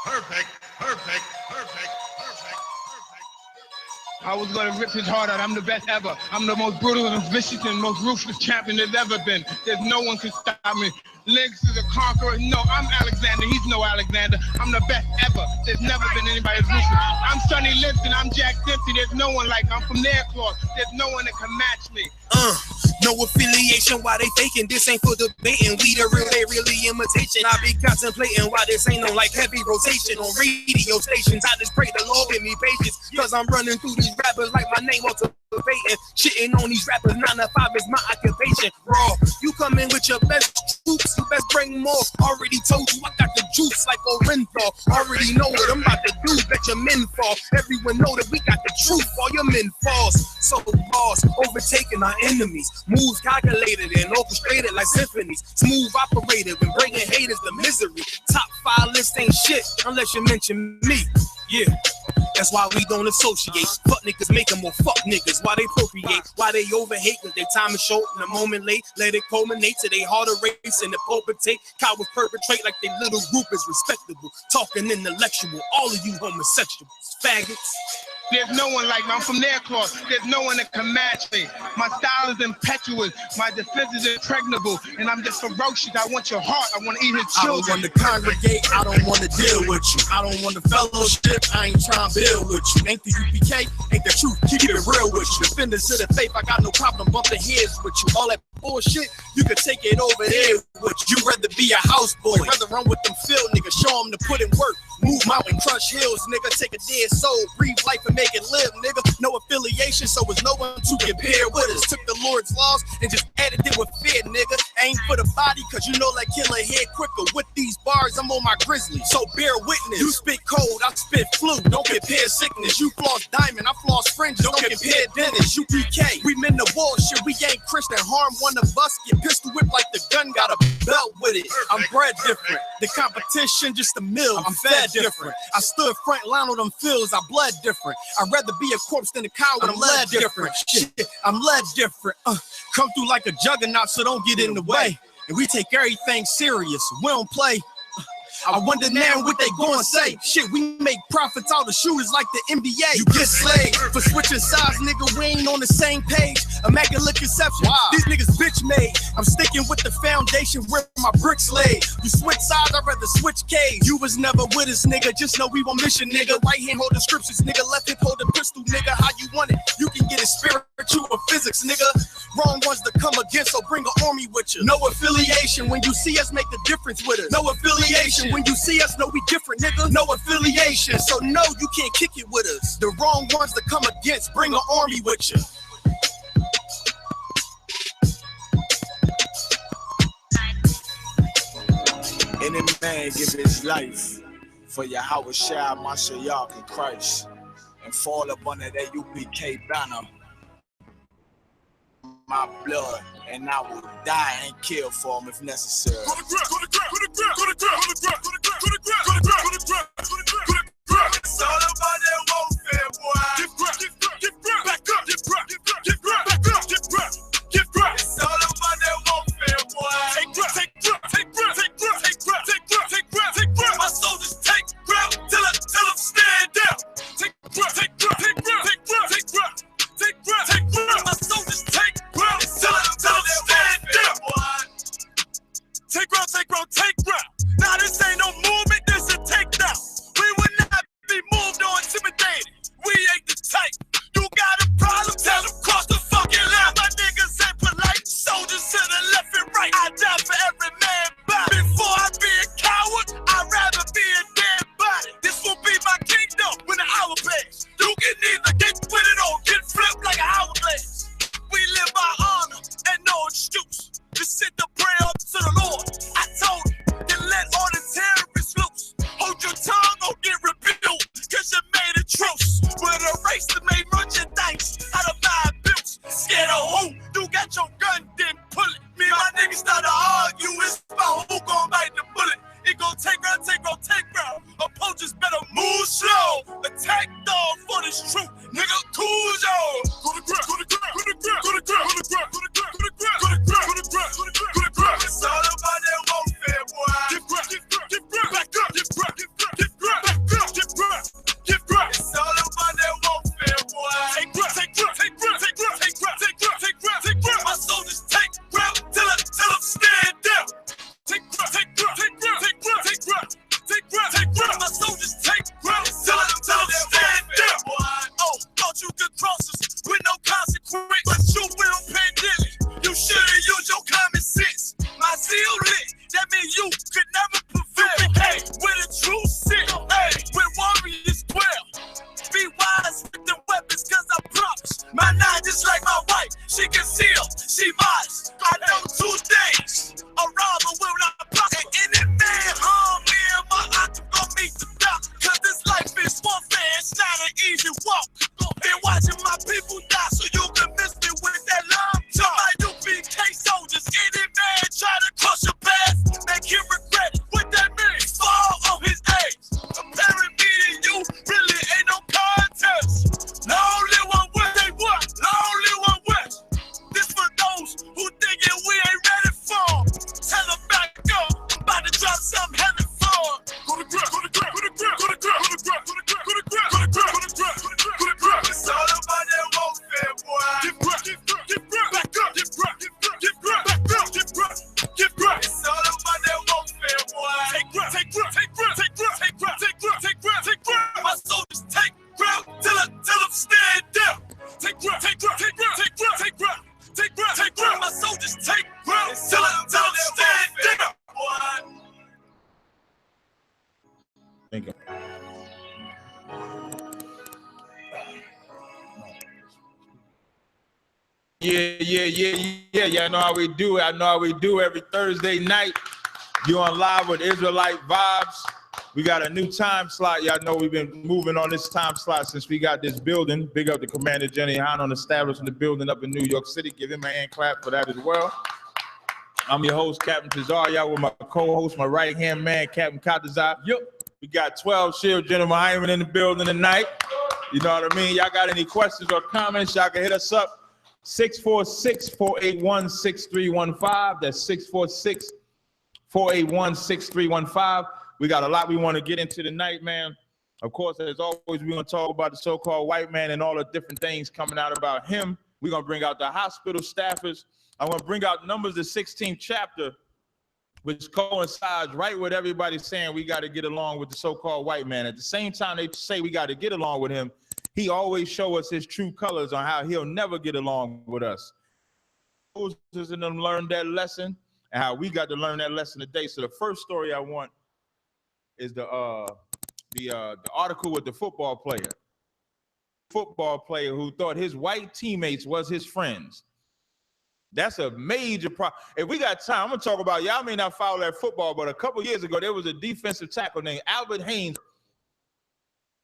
Perfect. I was gonna rip his heart out. I'm the best ever. I'm the most brutal and vicious and most ruthless champion there's ever been. There's no one can stop me. Lynx is a conqueror. No, I'm Alexander. He's no Alexander. I'm the best ever. There's never been anybody as ruthless. I'm Sonny Liston. I'm Jack Dempsey. There's no one like me. I'm from their cloth. There's no one that can match me. No affiliation, why they faking? This ain't for debating. We the real, they really imitation. I be contemplating why this ain't no like heavy rotation on radio stations. I just pray the Lord give me patience, cause I'm running through these rappers like my name was debating. Shitting on these rappers, 9 to 5 is my occupation. Raw, you come in with your best troops, you best bring more. Already told you I got the juice like Orenthal. Already know what I'm about to do, bet your men fall. Everyone know that we got the truth, all your men falls. So boss, overtaking our enemies. Moves calculated and orchestrated like symphonies. Smooth operated when bringing haters to misery. Top 5 list ain't shit unless you mention me. Yeah, that's why we don't associate. Fuck niggas make them more fuck niggas. Why they procreate? Why they overhate? Cause their time is short and a moment late. Let it culminate to they harder race and the perpetrate. Cowards perpetrate like their little group is respectable. Talking intellectual, all of you homosexuals, faggots. There's no one like me. I'm from their cloth. There's no one that can match me. My style is impetuous. My defense is impregnable. And I'm just ferocious. I want your heart. I want to eat his children. I don't want to congregate. I don't want to deal with you. I don't want the fellowship. I ain't trying to build with you. Ain't the U.P.K. Ain't the truth. Keep it real with you. Defenders of the faith. I got no problem bumping heads with you. All that bullshit, you could take it over there with you. You'd rather be a houseboy. Rather run with them field niggas. Show them to put in work. Move mountain, crush hills, nigga. Take a dead soul, breathe life and make it live, nigga. No affiliation, so there's no one to compare with us. Took the Lord's laws and just added it with fear, nigga. Ain't for the body, cause you know like killer head quicker. With these bars, I'm on my grizzly, so bear witness. You spit cold, I spit flu. Don't compare sickness. You floss diamond, I floss fringes. Don't compare dentists. U.P.K. We men the war shit. We ain't Christian. Harm one of us. Get pistol whipped like the gun got a belt with it. I'm bred different. The competition just a mill. I'm fed different. I stood front line on them fields. I bled different. I'd rather be a corpse than a coward. I'm led different. Shit, I'm led different. Come through like a juggernaut, so don't get in the way. And we take everything serious. We don't play. I wonder now what they gonna say. Shit, we make profits out of shooters like the NBA. You get slayed for switching sides, nigga. We ain't on the same page. Immaculate conception. Wow. These niggas bitch made. I'm sticking with the foundation where my bricks laid. You switch sides, I'd rather switch K's. You was never with us, nigga. Just know we on mission, nigga. Right hand hold the scriptures, nigga. Left hand hold the pistol, nigga. How you want it? You can get it spiritual or physics, nigga. Wrong ones to come against, so bring an army with you. No affiliation. When you see us, make the difference with us. No affiliation. When you see us, know we different, nigga. No affiliation, so no, you can't kick it with us. The wrong ones to come against, bring an army with you. Any man give his life for Yahweh Shai, Mashiach, and Christ, and fall up under that U.P.K. banner. My blood, and I will die and kill for him if necessary. It's all about that warfare, boy. Back up, back up, it's all about that warfare, boy. Take breath. My soldiers take breath till them stand down. Take breath. My soldiers take breath till them stand down. Take breath. Now this ain't no movement, this a takedown. We would not be moved or intimidated. We ain't the type. You got a problem, tell them cross the fucking line. My niggas ain't polite. Soldiers to the left and right. I die for every man body. Before I be a coward, I'd rather be a dead body. This will be my kingdom when the hour plays. You can either get with it or get flipped like an hourglass. We live by honor and no excuse. Just sit the prayer up to the Lord. I told him, then let all the terrorists loose. Hold your tongue or get rebuked, cause you made a truce. With a race that made merchandise out of my bills. Scared of who? You got your gun, then pull it. Me and my niggas start to argue, it's about who gon' bite the bullet. It gon' take round. Opponents better move slow. Attack dog for this truth. Nigga, cool yo. Go to ground. use your common sense. My zeal lit, that means you could never prevail. Hey, with a true shit, hey, with warriors 12. Be wise with the weapons, cause I promise. My nine just like my wife, she concealed, she modest. I know 2 things, a robber will not prosper. And any man harm me and my aunt gon' meet the doc. Cause this life is warfare, it's not an easy walk. Been watching my people die so you can miss me with that love. To my U.P.K soldiers, any man try to cross your path, make him regret it. What that means? Fall on his age. Comparing me to you really ain't no contest. Lonely one way, they what? Lonely one way. This for those who thinking we ain't ready for. Tell them back up. I'm about to drop something heavy for. Go to grab, go to grab, go to grab, go to grab, go to grab, go to grab, go to grab, go to grab, go to grab, go to grab. It's all about that warfare, boy. Get grab, get grab, back up, get grab, get grab, back up, get grab, get grab. It's all about that warfare, boy. Take grab, take grab, take grab, take grab, take grab, take grab, take grab, take grab. My soldiers take grab till I'm stand down. Take grab, take grab, take grab, take grab, take grab, take grab, take grab. My soldiers take grab till I'm stand down. Thank you. Yeah. Y'all know how we do it. I know how we do every Thursday night. You on live with Israelite Vibes. We got a new time slot. Y'all know we've been moving on this time slot since we got this building. Big up to Commander GEN.YAHANNA on establishing the building up in New York City. Give him a hand clap for that as well. I'm your host, Captain Tazaryach, with my co-host, my right-hand man, Captain Chaataza. Yep. We got 12 Shield Gen.YAHANNA in the building tonight. You know what I mean? Y'all got any questions or comments, y'all can hit us up. 646-481-6315. That's 646-481-6315. We got a lot we want to get into tonight, man. Of course, as always, we're going to talk about the so-called white man and all the different things coming out about him. We're going to bring out the hospital staffers. I'm going to bring out Numbers, the 16th chapter, which coincides right with everybody saying we got to get along with the so-called white man. At the same time they say we got to get along with him, he always show us his true colors on how he'll never get along with us. Moses and them learned that lesson, and how we got to learn that lesson today. So the first story I want is the article with the football player who thought his white teammates was his friends. That's a major problem. If we got time, I'm gonna talk about, y'all may not follow that football, but a couple years ago there was a defensive tackle named Albert Haynes,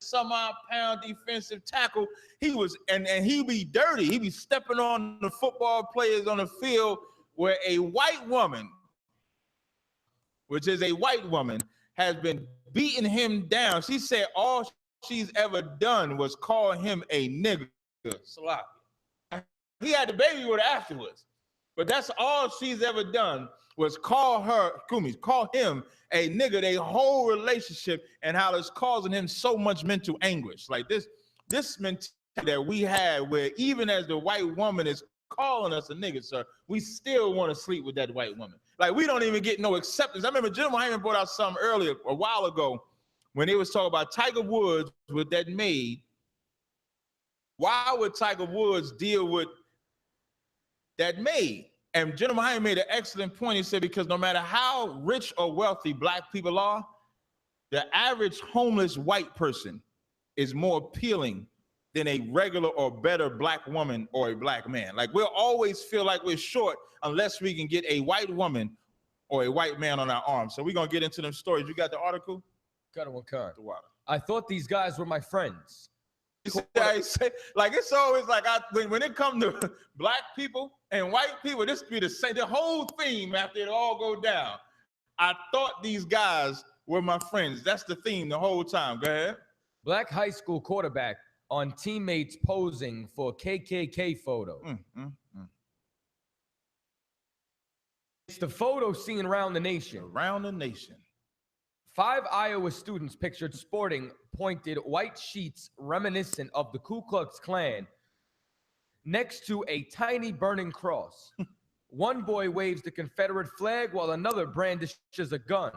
some odd pound defensive tackle. He was, and he be dirty. He be stepping on the football players on the field, where a white woman, which is a white woman, has been beating him down. She said all she's ever done was call him a nigger. He had the baby with her afterwards, but that's all she's ever done was call him a nigger. Their whole relationship, and how it's causing him so much mental anguish. Like this mentality that we had, where even as the white woman is calling us a nigger, sir, we still want to sleep with that white woman. Like, we don't even get no acceptance. I remember Gen.YAHANNA brought out something earlier, a while ago, when they was talking about Tiger Woods with that maid. Why would Tiger Woods deal with that maid? And Gen.YAHANNA made an excellent point. He said, because no matter how rich or wealthy black people are, the average homeless white person is more appealing than a regular or better black woman or a black man. Like, we'll always feel like we're short unless we can get a white woman or a white man on our arm. So we're gonna get into them stories. You got the article? Got it, what kind? I thought these guys were my friends. Like, it's always like, when it comes to black people and white people, this be the same, the whole theme after it all go down. I thought these guys were my friends. That's the theme the whole time. Go ahead. Black high school quarterback on teammates posing for KKK photo. It's the photo seen around the nation. Around the nation. 5 Iowa students pictured sporting pointed white sheets reminiscent of the Ku Klux Klan next to a tiny burning cross. One boy waves the Confederate flag while another brandishes a gun.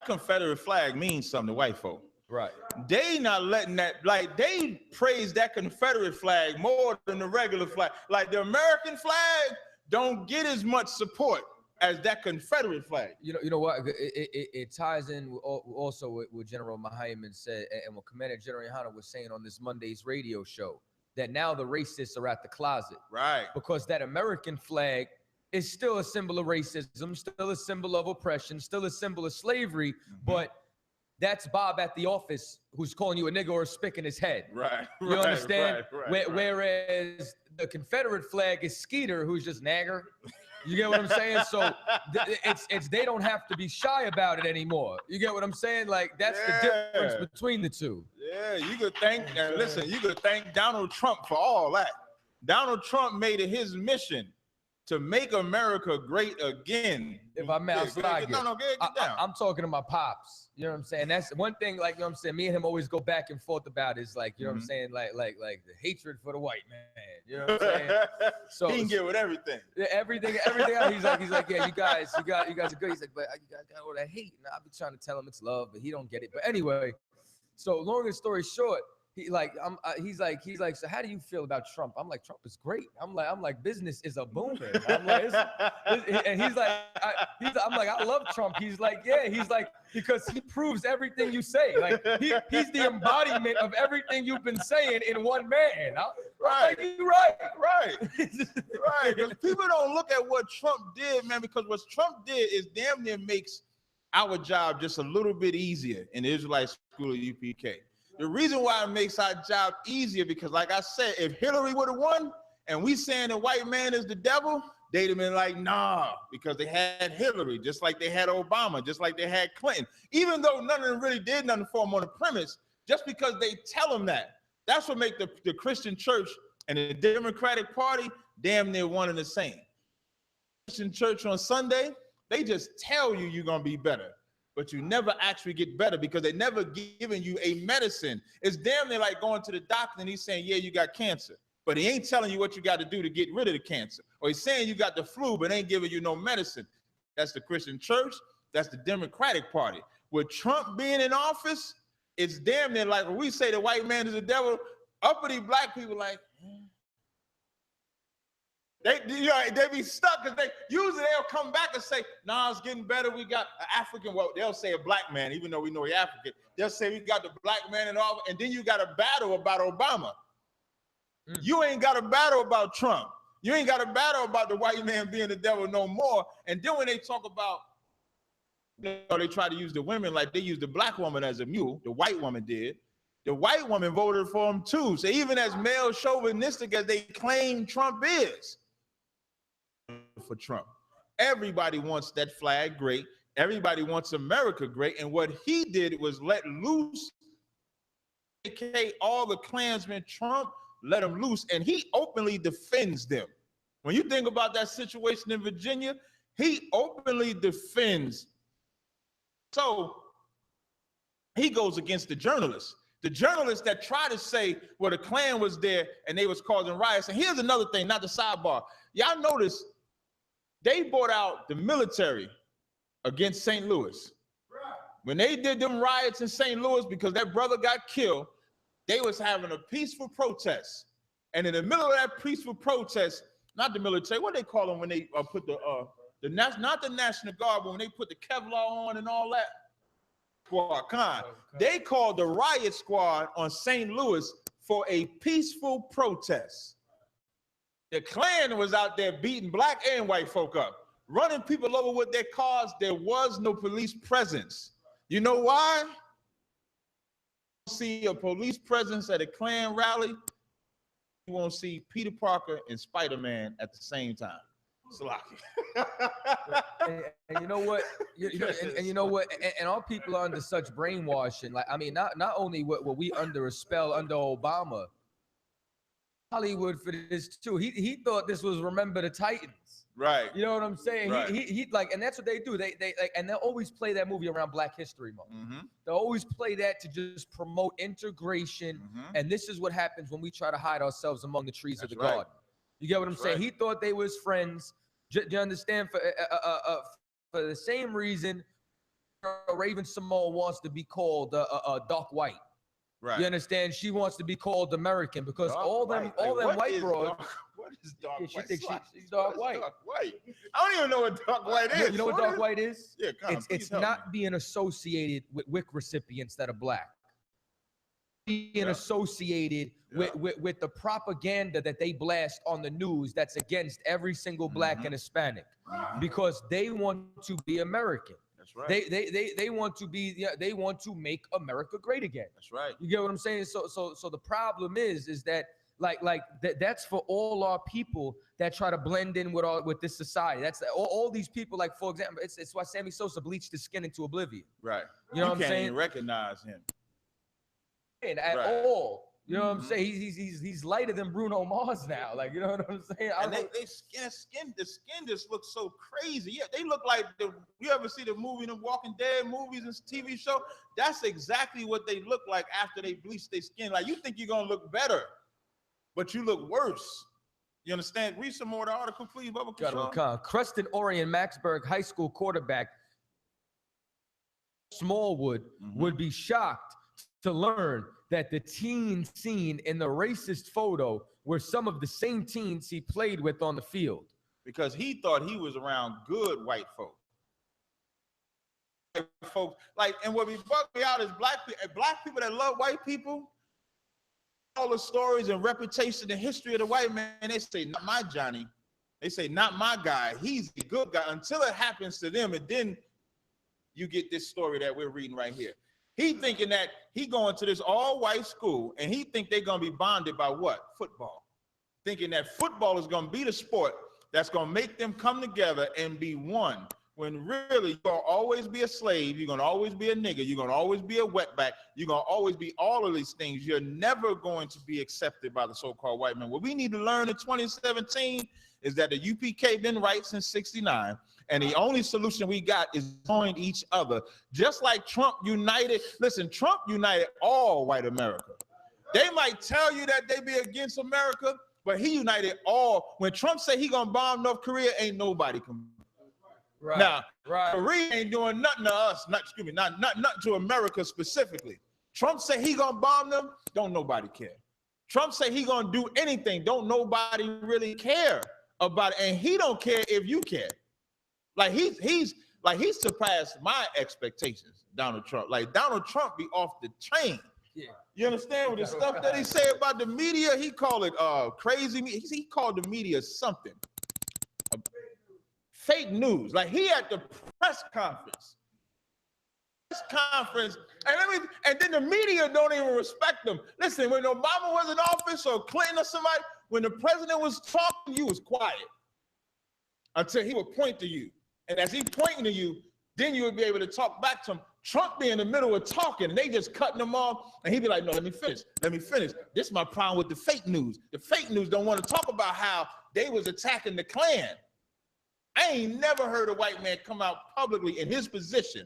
Confederate flag means something to white folk. Right. They not letting that, like, they praise that Confederate flag more than the regular flag. Like, the American flag don't get as much support as that Confederate flag. You know what? It ties in also with what General Mahayman said, and what Commander General Yohanna was saying on this Monday's radio show, that now the racists are at the closet. Right. Because that American flag is still a symbol of racism, still a symbol of oppression, still a symbol of slavery, but that's Bob at the office who's calling you a nigger or a spick in his head. Right. You understand? Right. Whereas the Confederate flag is Skeeter, who's just nagger. You get what I'm saying? So it's they don't have to be shy about it anymore. You get what I'm saying? Like, that's the difference between the two. Yeah, you could thank, and listen, you could thank Donald Trump for all that. Donald Trump made it his mission to make America great again. If I may, get down. I'm talking to my pops. You know what I'm saying? That's one thing, like, you know what I'm saying, me and him always go back and forth about is, like, you know what I'm saying, like the hatred for the white man. You know what I'm saying? So he can get with everything. Everything else, he's like, yeah, you guys are good. He's like, but you got all that hate. And I'll be trying to tell him it's love, but he don't get it. But anyway, so long story short, he's like, so how do you feel about Trump? I'm like, Trump is great. I'm like, business is a booming. I'm like, and he's like, I'm like, I love Trump. He's like, yeah, he's like, because he proves everything you say. Like, he's the embodiment of everything you've been saying in one man. Right. Like, you're right. Right. Because people don't look at what Trump did, man, because what Trump did is damn near makes our job just a little bit easier in the Israelite school of U.P.K. The reason why it makes our job easier, because like I said, if Hillary would have won and we saying the white man is the devil, they'd have been like, nah, because they had Hillary, just like they had Obama, just like they had Clinton. Even though none of them really did nothing for them on the premise, just because they tell them that. That's what make the Christian church and the Democratic Party damn near one and the same. Christian church on Sunday, they just tell you you're going to be better, but you never actually get better because they never giving you a medicine. It's damn near like going to the doctor and he's saying, yeah, you got cancer, but he ain't telling you what you got to do to get rid of the cancer. Or he's saying you got the flu, but ain't giving you no medicine. That's the Christian church. That's the Democratic Party. With Trump being in office, it's damn near like when we say the white man is the devil, uppity black people like, they be stuck because usually they'll come back and say, nah, it's getting better. We got an African, well, they'll say a black man, even though we know he's African. They'll say we got the black man and all, and then you got a battle about Obama. You ain't got a battle about Trump. You ain't got a battle about the white man being the devil no more. And then when they talk about, they try to use the women like they use the black woman as a mule, the white woman did. The white woman voted for him too. So even as male chauvinistic as they claim Trump is, for Trump, everybody wants that flag great. Everybody wants America great. And what he did was let loose, aka all the Klansmen. Trump let them loose, and he openly defends them. When you think about that situation in Virginia, he openly defends. So he goes against the journalists that try to say, well, the Klan was there and they was causing riots. And here's another thing, not the sidebar. Y'all notice they bought out the military against St. Louis. When they did them riots in St. Louis because their brother got killed, they was having a peaceful protest. And in the middle of that peaceful protest, not the military, what they call them when they put not the National Guard, but when they put the Kevlar on and all that, squad, they called the riot squad on St. Louis for a peaceful protest. The Klan was out there beating black and white folk up, running people over with their cars. There was no police presence. You know why? You see a police presence at a Klan rally, you won't see Peter Parker and Spider-Man at the same time. And you know what? You know what? And our people are under such brainwashing. Like, I mean, not only were we under a spell under Obama, Hollywood for this too. He thought this was Remember the Titans. Right. You know what I'm saying? Right. He like, and that's what they do. They like, and they'll always play that movie around Black History Month. They'll always play that to just promote integration. And this is what happens when we try to hide ourselves among the trees of the garden. You get what I'm saying? He thought they was friends. Do you understand? For the same reason Raven Simone wants to be called dark white. Right. You understand? She wants to be called American because all them white broads. What is dark Yeah, she white? thinks she's dark white. Dark white. I don't even know what dark white is. You know what dark white is? Yeah, It's not being associated with WIC recipients that are black. Being associated with the propaganda that they blast on the news that's against every single black and Hispanic, because they want to be American. That's right. They want to be, they want to make America great again. That's right. You get what I'm saying? So the problem is that that's for all our people that try to blend in with this society. That's all these people. Like, for example, it's why Sammy Sosa bleached his skin into oblivion. Right. You know what I'm saying? Can't even recognize him at all. You know what I'm saying? He's lighter than Bruno Mars now. Like, you know what I'm saying? And the skin just looks so crazy. Yeah, they look like you ever see the movie, the Walking Dead movies and TV show? That's exactly what they look like after they bleach their skin. Like, you think you're gonna look better, but you look worse. You understand? Read some more of the article, please, Bubba. Creston Orion Maxburg High School quarterback Smallwood would be shocked to learn that the teens seen in the racist photo were some of the same teens he played with on the field. Because he thought he was around good white folk. Like, and what bugged me out is black people that love white people, all the stories and reputation and history of the white man, they say, not my Johnny. They say, not my guy. He's a good guy. Until it happens to them, and then you get this story that we're reading right here. He thinking that he going to this all-white school, and he think they're going to be bonded by what? Football. Thinking that football is going to be the sport that's going to make them come together and be one. When really, you're going to always be a slave. You're going to always be a nigga. You're going to always be a wetback. You're going to always be all of these things. You're never going to be accepted by the so-called white man. What we need to learn in 2017 is that the U.P.K. been right since '69. And the only solution we got is join each other. Just like Trump united, listen, Trump united all white America. They might tell you that they be against America, but he united all. When Trump said he gonna bomb North Korea, ain't nobody come. Right. Now, Korea ain't doing nothing to us, not nothing to America specifically. Trump said he gonna bomb them, don't nobody care. Trump said he gonna do anything, don't nobody really care about it, and he don't care if you care. Like he's surpassed my expectations, Donald Trump. Like Donald Trump be off the chain. Yeah. You understand? With the stuff that he said about the media, he called it crazy. He called the media something. Fake news. Like he at the press conference. And then the media don't even respect them. Listen, when Obama was in office or Clinton or somebody, when the president was talking, you was quiet until he would point to you. And as he pointing to you, then you would be able to talk back to him. Trump be in the middle of talking, and they just cutting him off, and he'd be like, no, let me finish. This is my problem with the fake news. The fake news don't want to talk about how they was attacking the Klan. I ain't never heard a white man come out publicly in his position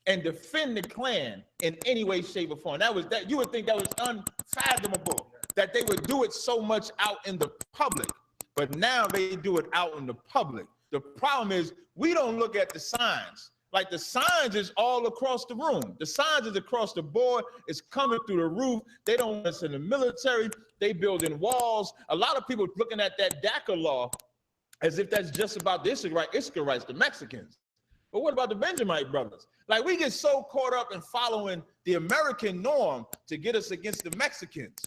and defend the Klan in any way, shape, or form. You would think that was unfathomable, that they would do it so much out in the public. But now they do it out in the public. The problem is we don't look at the signs. Like the signs is all across the room. The signs is across the board. It's coming through the roof. They don't want us in the military. They building walls. A lot of people looking at that DACA law as if that's just about the Israelites, the Mexicans. But what about the Benjamite brothers? Like we get so caught up in following the American norm to get us against the Mexicans.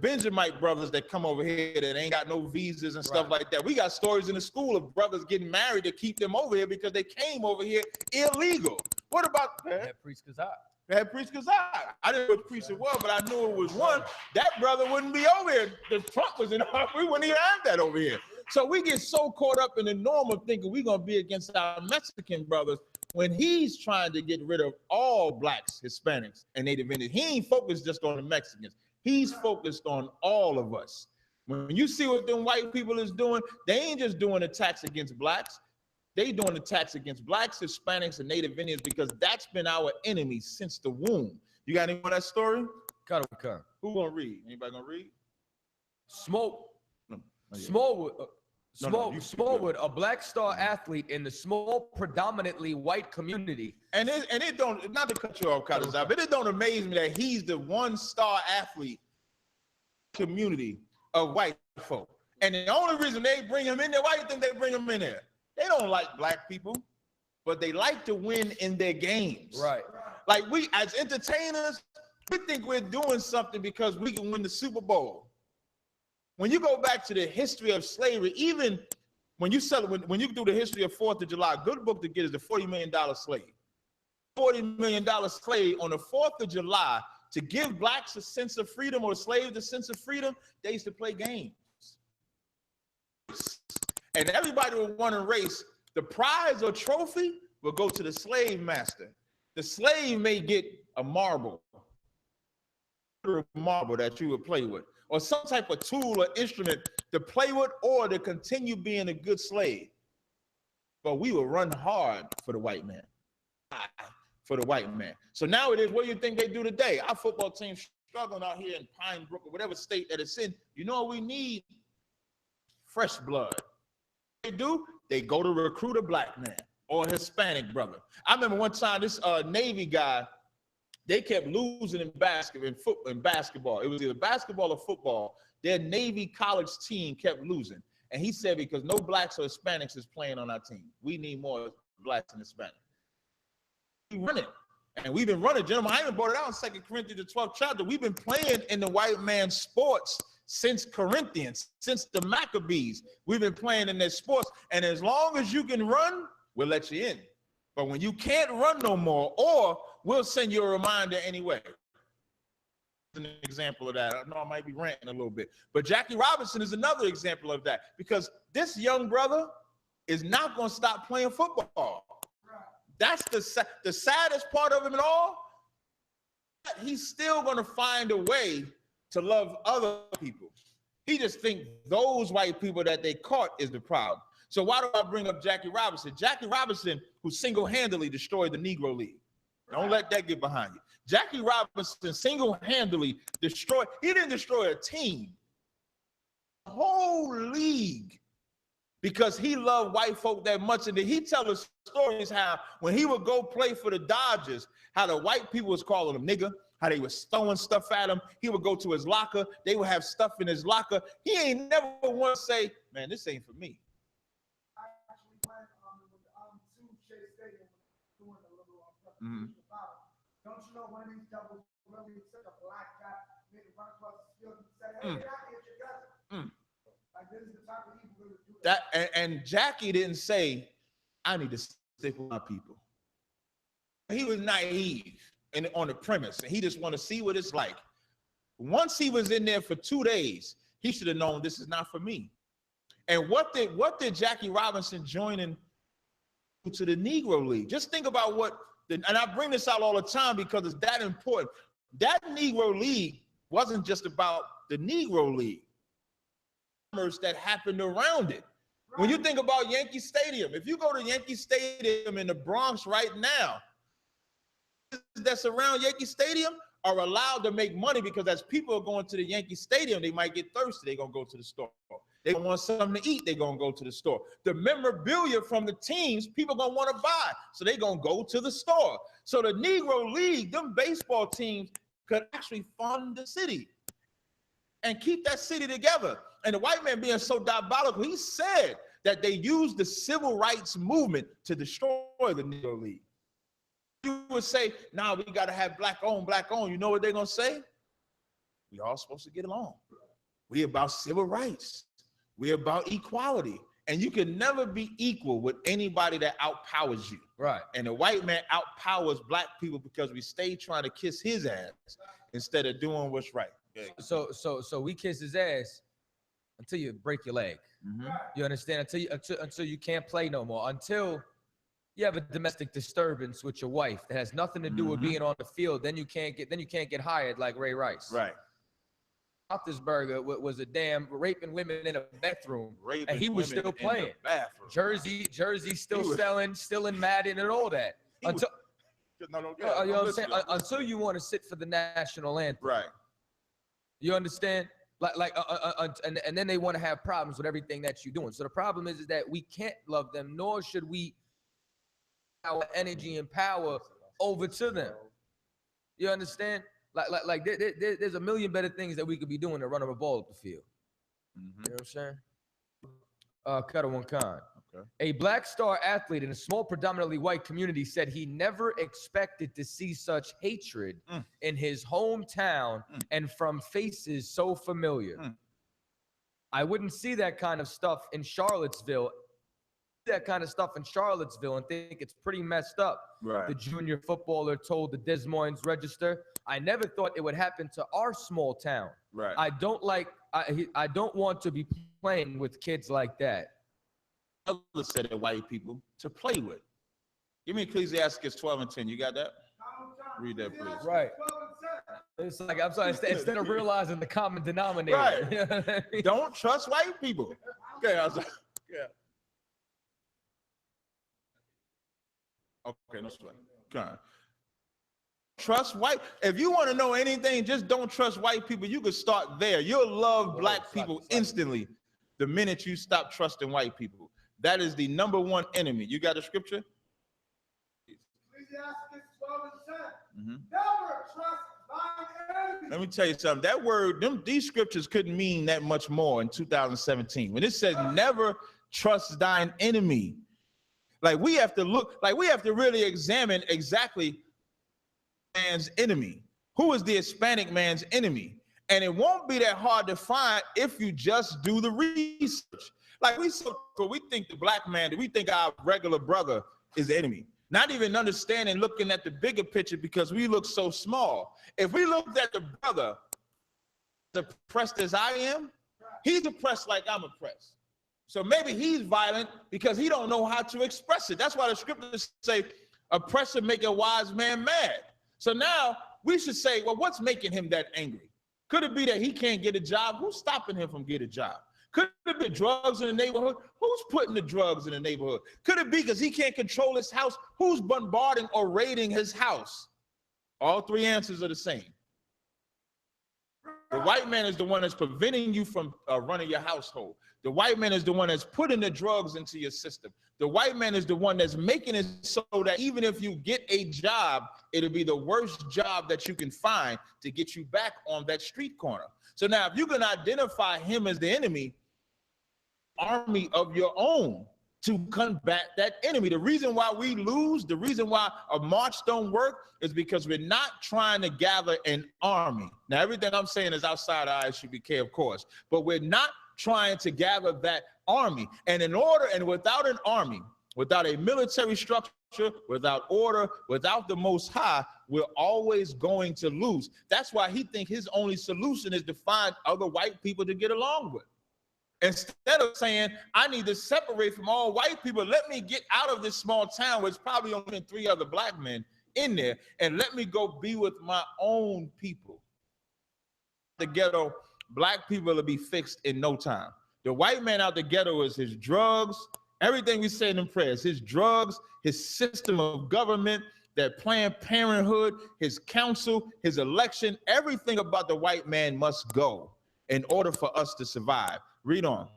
Benjamite brothers that come over here that ain't got no visas and stuff like that. We got stories in the school of brothers getting married to keep them over here because they came over here illegal. What about that? Priest Kazak. That Priest Kazak. I didn't know what priest it was, but I knew it was one. That brother wouldn't be over here. The Trump was in our, we wouldn't even have that over here. So we get so caught up in the norm of thinking we're gonna be against our Mexican brothers when he's trying to get rid of all blacks, Hispanics, and Native Indians. He ain't focused just on the Mexicans. He's focused on all of us. When you see what them white people is doing, they ain't just doing attacks against blacks. They doing attacks against blacks, Hispanics, and Native Indians because that's been our enemy since the womb. You got any more of that story? Who gonna read? Anybody gonna read? Smallwood Smallwood, a Black Star athlete in the small, predominantly white community. And it don't, not to cut you off, Chaataza, but it don't amaze me that he's the one star athlete community of white folk. And the only reason they bring him in there, why do you think they bring him in there? They don't like black people, but they like to win in their games. Right. Like we, as entertainers, we think we're doing something because we can win the Super Bowl. When you go back to the history of slavery, even when you do the history of 4th of July, a good book to get is the $40 million slave. $40 million slave on the 4th of July to give blacks a sense of freedom or slaves a sense of freedom, they used to play games. And everybody would want to race. The prize or trophy will go to the slave master. The slave may get a marble that you would play with, or some type of tool or instrument to play with or to continue being a good slave. But we will run hard for the white man. For the white man. So nowadays, what do you think they do today? Our football team struggling out here in Pine Brook or whatever state that it's in. You know what we need? Fresh blood. They do? They go to recruit a black man or a Hispanic brother. I remember one time this Navy guy, they kept losing in basketball. It was either basketball or football. Their Navy college team kept losing. And he said, because no blacks or Hispanics is playing on our team. We need more blacks and Hispanics. We run it. And we've been running, gentlemen. I even brought it out in 2 Corinthians, the 12th chapter. We've been playing in the white man's sports since Corinthians, since the Maccabees. We've been playing in their sports. And as long as you can run, we'll let you in. But when you can't run no more, or we'll send you a reminder anyway. An example of that. I know I might be ranting a little bit, but Jackie Robinson is another example of that, because this young brother is not going to stop playing football. That's the saddest part of him at all. He's still going to find a way to love other people. He just thinks those white people that they caught is the problem. So why do I bring up Jackie Robinson? Jackie Robinson, who single-handedly destroyed the Negro League. Don't let that get behind you. Jackie Robinson single-handedly destroyed, he didn't destroy a team, a whole league, because he loved white folk that much. And then he tell us stories how when he would go play for the Dodgers, how the white people was calling him nigga, how they was throwing stuff at him. He would go to his locker, they would have stuff in his locker. He ain't never once say, man, this ain't for me. Mm-hmm. Don't you know one of these doubles really took a black guy, made him run across the field and said, hey, get out here, your cousin. Like, this is the type of people who do that. And Jackie didn't say, I need to stick with my people. He was naive and on the premise, and he just want to see what it's like. Once he was in there for 2 days, he should have known this is not for me. And what did Jackie Robinson join in to the Negro League? Just think about what, and I bring this out all the time because it's that important. That Negro League wasn't just about the Negro League. That happened around it. Right. When you think about Yankee Stadium, if you go to Yankee Stadium in the Bronx right now, that's around Yankee Stadium are allowed to make money, because as people are going to the Yankee Stadium, they might get thirsty. They're going to go to the store. They want something to eat, they're going to go to the store. The memorabilia from the teams, people going to want to buy, so they're going to go to the store. So the Negro League, them baseball teams could actually fund the city and keep that city together. And the white man being so diabolical, he said that they used the civil rights movement to destroy the Negro League. You would say, nah, we got to have black owned, black owned. You know what they're going to say? We all supposed to get along. We about civil rights. We're about equality. And you can never be equal with anybody that outpowers you. Right. And the white man outpowers black people because we stay trying to kiss his ass instead of doing what's right. Yeah. So we kiss his ass until you break your leg. Mm-hmm. You understand? Until you can't play no more. Until you have a domestic disturbance with your wife that has nothing to do with being on the field, then you can't get hired like Ray Rice. Right. Roethlisberger was a damn raping women in a bathroom, and he was still playing. Jersey still selling, still in Madden and all that. Until you know what I'm saying? Until you want to sit for the national anthem. Right. You understand? And then they want to have problems with everything that you're doing. So the problem is that we can't love them, nor should we our energy and power over to them. You understand? There's a million better things that we could be doing than running a ball up the field. You know what I'm saying? Cutter one kind. Okay. A Black Star athlete in a small, predominantly white community said he never expected to see such hatred in his hometown and from faces so familiar. I wouldn't see that kind of stuff in Charlottesville. And think it's pretty messed up. Right. The junior footballer told the Des Moines Register, "I never thought it would happen to our small town. Right. I don't want to be playing with kids like that." Others said that white people to play with. Give me Ecclesiastes 12 and 10. You got that? Read that, please. Right. It's like, I'm sorry, instead of realizing the common denominator. Right. You know what I mean? Don't trust white people. Okay, I was like, yeah. Okay, no sweat. Come on. Trust white. If you want to know anything, just don't trust white people. You could start there. You'll love black people instantly the minute you stop trusting white people. That is the number one enemy. You got a scripture? Ecclesiastes 12 and 10. Never trust thine enemy. Let me tell you something. That word, these scriptures couldn't mean that much more in 2017. When it says never trust thine enemy, like we have to look, like we have to really examine exactly man's enemy. Who is the Hispanic man's enemy? And it won't be that hard to find if you just do the research. Like we think the black man, we think our regular brother is the enemy. Not even understanding, looking at the bigger picture because we look so small. If we looked at the brother as oppressed as I am, he's oppressed like I'm oppressed. So maybe he's violent because he don't know how to express it. That's why the scriptures say, oppressor make a wise man mad. So now we should say, well, what's making him that angry? Could it be that he can't get a job? Who's stopping him from getting a job? Could it be drugs in the neighborhood? Who's putting the drugs in the neighborhood? Could it be because he can't control his house? Who's bombarding or raiding his house? All three answers are the same. The white man is the one that's preventing you from running your household. The white man is the one that's putting the drugs into your system. The white man is the one that's making it so that even if you get a job, it'll be the worst job that you can find to get you back on that street corner. So now if you can identify him as the enemy, army of your own to combat that enemy. The reason why we lose, the reason why a march don't work is because we're not trying to gather an army. Now, everything I'm saying is outside of I.S.U.P.K, of course, but we're not trying to gather that army. And in order, and without an army, without a military structure, without order, without the Most High, we're always going to lose. That's why he thinks his only solution is to find other white people to get along with. Instead of saying, I need to separate from all white people, let me get out of this small town where it's probably only 3 other black men in there, and let me go be with my own people. The ghetto, black people will be fixed in no time. The white man out the ghetto is his drugs, everything we say in prayers, his drugs, his system of government, that Planned Parenthood, his council, his election, everything about the white man must go in order for us to survive. Read on.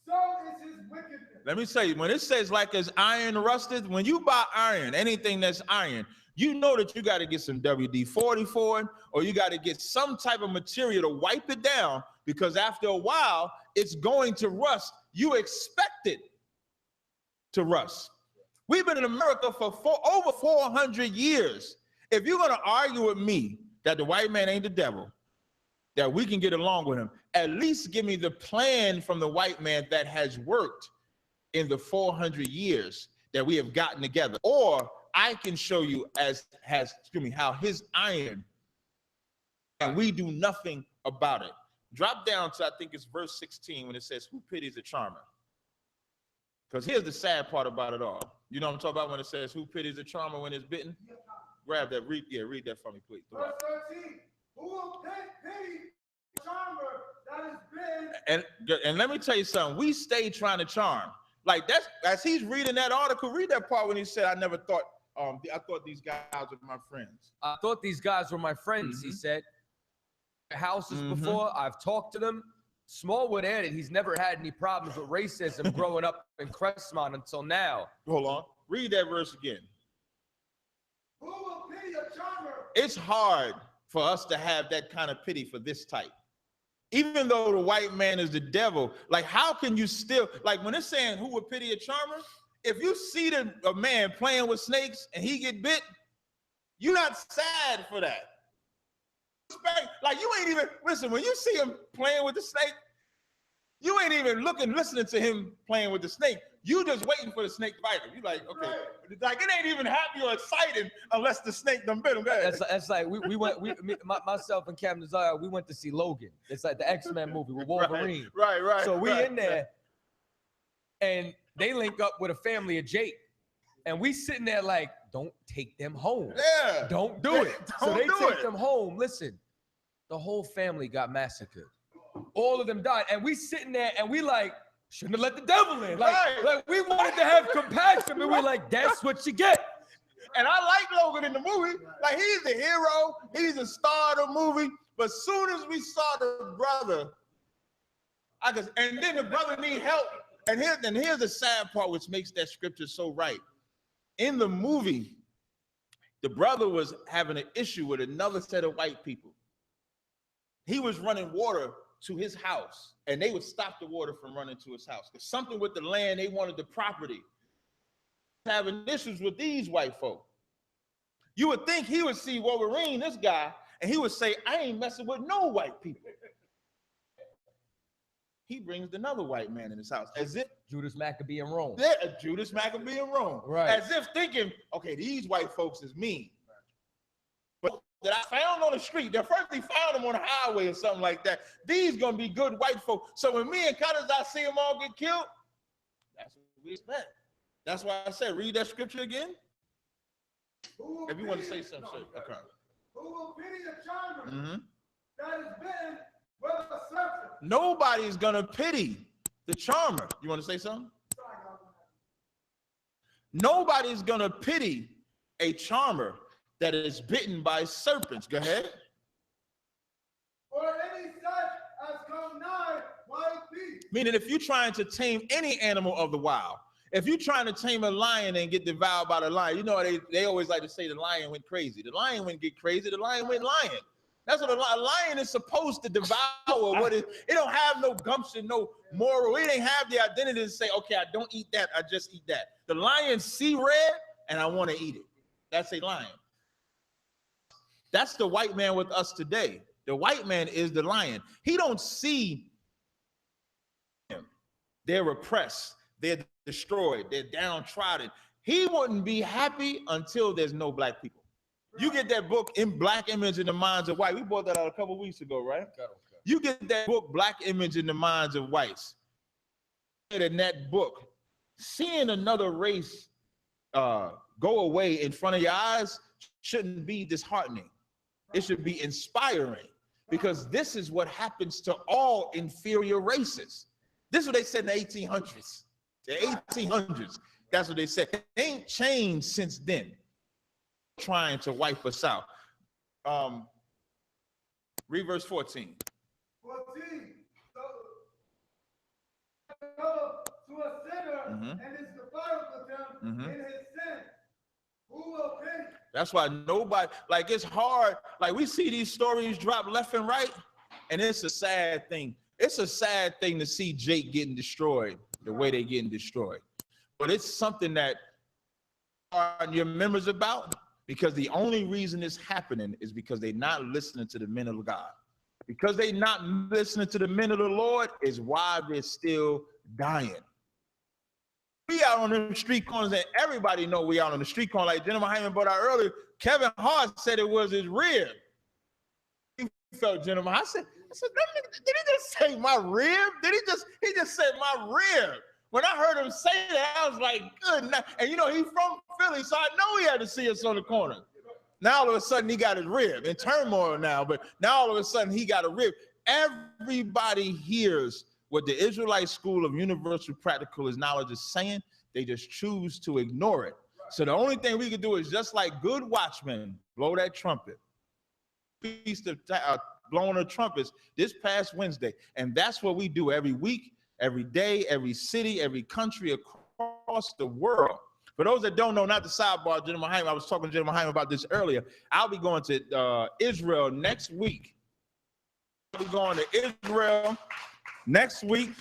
So is his wickedness. Let me say, when it says like as iron rusted, when you buy iron, anything that's iron, you know that you got to get some WD-40 for it, or you got to get some type of material to wipe it down, because after a while, it's going to rust. You expect it to rust. We've been in America for over 400 years. If you're going to argue with me that the white man ain't the devil, that we can get along with him, at least give me the plan from the white man that has worked in the 400 years that we have gotten together. Or I can show you how his iron, and we do nothing about it. Drop down to, I think it's verse 16 when it says, who pities a charmer? Because here's the sad part about it all. You know what I'm talking about when it says, who pities a charmer when it's bitten? Grab that, read that for me, please. Verse 13. Who will pity the charmer that has been? And let me tell you something. We stay trying to charm. Like that's, as he's reading that article, read that part when he said, I never thought I thought these guys were my friends. I thought these guys were my friends, he said. Houses before, I've talked to them. Smallwood added he's never had any problems with racism growing up in Crestmont until now. Hold on. Read that verse again. Who will pity a charmer? It's hard for us to have that kind of pity for this type. Even though the white man is the devil, like how can you still, like when it's saying who would pity a charmer, if you see a man playing with snakes and he get bit, you're not sad for that. Like you ain't even, listen, when you see him playing with the snake, you ain't even listening to him playing with the snake. You just waiting for the snake to bite him. You like, okay, like it ain't even happy or exciting unless the snake done bit him. That's like myself and Captain Tazaryach, we went to see Logan. It's like the X-Men movie with Wolverine. Right. So we in there, and they link up with a family of Jake, and we sitting there like, don't take them home. Yeah. Don't do it. So they take them home. Listen, the whole family got massacred. All of them died, and we sitting there and we like, shouldn't have let the devil in. Like we wanted to have compassion, but we're like, that's what you get. And I like Logan in the movie. Like he's the hero, he's the star of the movie. But soon as we saw the brother, and then the brother need help. And here's the sad part, which makes that scripture so right. In the movie, the brother was having an issue with another set of white people. He was running water to his house, and they would stop the water from running to his house. There's something with the land, they wanted the property. Having issues with these white folk. You would think he would see Wolverine, this guy, and he would say, I ain't messing with no white people. He brings another white man in his house, as if Judas Maccabee in Rome. Yeah, Judas Maccabee in Rome. Right. As if thinking, okay, these white folks is mean. But that I found on the street, the first they found them on the highway or something like that. These gonna be good white folk. So when me and Chaataza see them all get killed, that's what we expect. That's why I said, read that scripture again. If you want to say something, okay. Who will pity the charmer that is bitten with a serpent? Nobody's gonna pity the charmer. You want to say something? Nobody's gonna pity a charmer that is bitten by serpents. Go ahead. Or any such as come nigh wild beasts. Meaning if you're trying to tame any animal of the wild, if you're trying to tame a lion and get devoured by the lion, you know, they always like to say the lion went crazy. The lion wouldn't get crazy, the lion went lion. That's what a lion is supposed to devour. What it don't have no gumption, no moral. It ain't have the identity to say, okay, I don't eat that, I just eat that. The lion see red and I want to eat it. That's a lion. That's the white man with us today. The white man is the lion. He don't see him. They're oppressed. They're destroyed. They're downtrodden. He wouldn't be happy until there's no black people. You get that book in Black Image in the Minds of White. We bought that out a couple weeks ago, right? Okay. You get that book, Black Image in the Minds of Whites. In that book, seeing another race go away in front of your eyes shouldn't be disheartening. It should be inspiring, because this is what happens to all inferior races. This is what they said in the 1800s. The 1800s, that's what they said. It ain't changed since then. Trying to wipe us out. Read verse 14. 14. So to a sinner and is defiled with him in his sin, who will pity? That's why nobody, like, it's hard. Like, we see these stories drop left and right, and it's a sad thing. It's a sad thing to see Jake getting destroyed the way they're getting destroyed. But it's something that your members about, because the only reason it's happening is because they're not listening to the men of God. Because they're not listening to the men of the Lord is why they're still dying. We out on the street corners, and everybody know we out on the street corner. Like Gen.YAHANNA brought out earlier, Kevin Hart said it was his rib. He felt Gen.YAHANNA. I said, did he just say my rib? He just said my rib. When I heard him say that, I was like, good night. And you know, he's from Philly, so I know he had to see us on the corner. Now all of a sudden he got his rib in turmoil now, but now all of a sudden he got a rib. Everybody hears what the Israelite School of Universal Practical Knowledge is saying. They just choose to ignore it. So the only thing we can do is just like good watchmen, blow that trumpet. Feast of blowing the trumpets this past Wednesday. And that's what we do every week, every day, every city, every country across the world. For those that don't know, not the sidebar, GEN.YAHANNA, I was talking to GEN.YAHANNA about this earlier. I'll be going to Israel next week. I'll be going to Israel next week.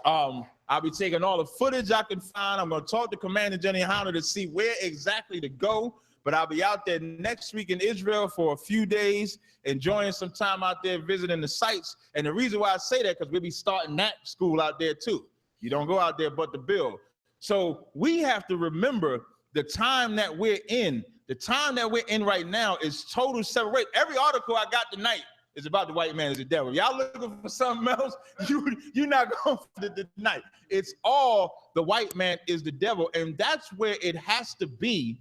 I'll be taking all the footage I can find. I'm going to talk to Commander GEN.YAHANNA to see where exactly to go. But I'll be out there next week in Israel for a few days, enjoying some time out there visiting the sites. And the reason why I say that, because we'll be starting that school out there too. You don't go out there but to build. So we have to remember the time that we're in. The time that we're in right now is total separate. Every article I got tonight is about the white man as the devil. Y'all looking for something else? You're not going for the tonight. It's all the white man is the devil. And that's where it has to be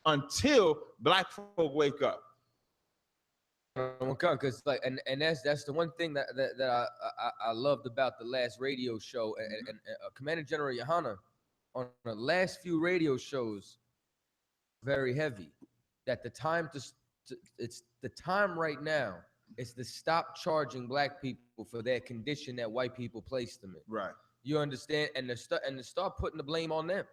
until black folk wake up. Because like, and that's the one thing that I loved about the last radio show, and Commander General Yahanna on the last few radio shows, very heavy. That the time it's the time right now is to stop charging black people for their condition that white people placed them in. Right. You understand? And to start putting the blame on them.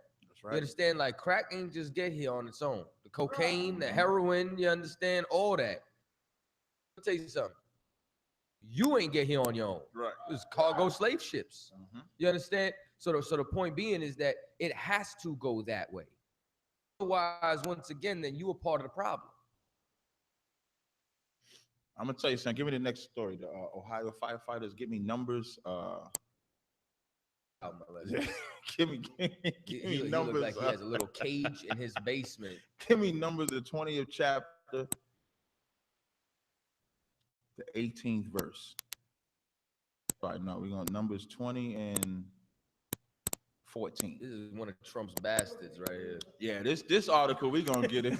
Right. You understand? Like crack ain't just get here on its own. The cocaine, the heroin, you understand? All that. I'll tell you something. You ain't get here on your own. Right. It's cargo slave ships. You understand? So the point being is that it has to go that way. Otherwise, once again, then you are part of the problem. I'm gonna tell you something. Give me the next story. The Ohio firefighters. Give me numbers. Give me He numbers. Look like he has a little cage in his basement. Give me numbers, the 20th chapter, the 18th verse. All right, no, we're going Numbers 20 and 14. This is one of Trump's bastards right here. Yeah, this article we're gonna get it.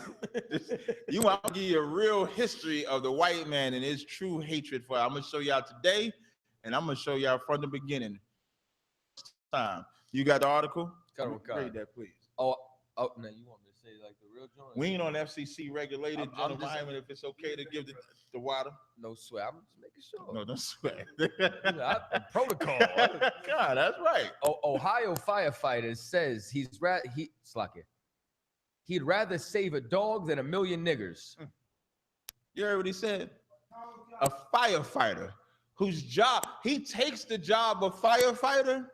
You want to give you a real history of the white man and his true hatred for it. I'm gonna show y'all today, and I'm gonna show y'all from the beginning. Time. You got the article? Read that, please. Oh, now you want me to say like the real joint? We ain't on FCC regulated, gentlemen. If it's okay to give the water. No sweat. I'm just making sure. No, don't sweat. Protocol. God, that's right. Ohio firefighters says he'd rather save a dog than a million niggers. You heard what he said? A firefighter whose job, he takes the job of firefighter,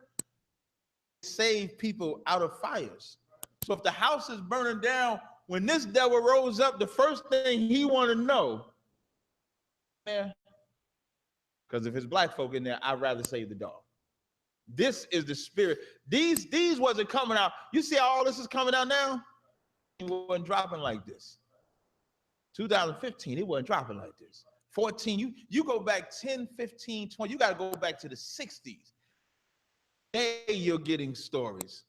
save people out of fires. So if the house is burning down, when this devil rose up, the first thing he want to know, man, because if it's black folk in there, I'd rather save the dog. This is the spirit. These wasn't coming out. You see how all this is coming out now? It wasn't dropping like this. 2015, it wasn't dropping like this. 14, you go back 10, 15, 20, you got to go back to the 60s. Hey, you're getting stories.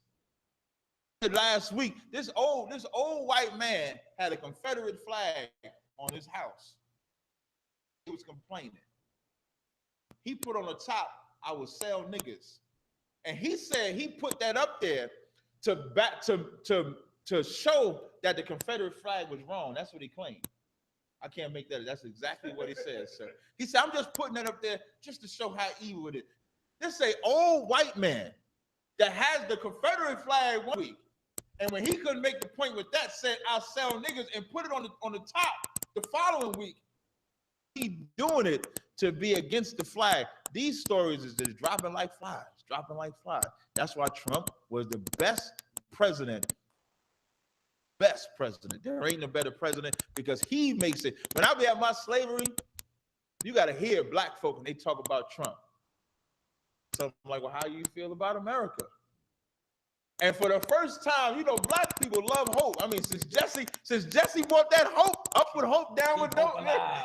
Last week, this old white man had a Confederate flag on his house. He was complaining. He put on the top, "I will sell niggas," and he said he put that up there to show that the Confederate flag was wrong. That's what he claimed. I can't make that. That's exactly what he said, sir. He said, "I'm just putting that up there just to show how evil it is." This is an old white man that has the Confederate flag 1 week, and when he couldn't make the point with that, said, "I'll sell niggas," and put it on the top the following week. He doing it to be against the flag. These stories is just dropping like flies, dropping like flies. That's why Trump was the best president. Best president. There ain't a better president because he makes it. When I be at my slavery, you got to hear black folk and they talk about Trump. Something like, well, how you feel about America? And for the first time, you know, black people love hope. I mean, since Jesse brought that hope, up with hope, down with hope,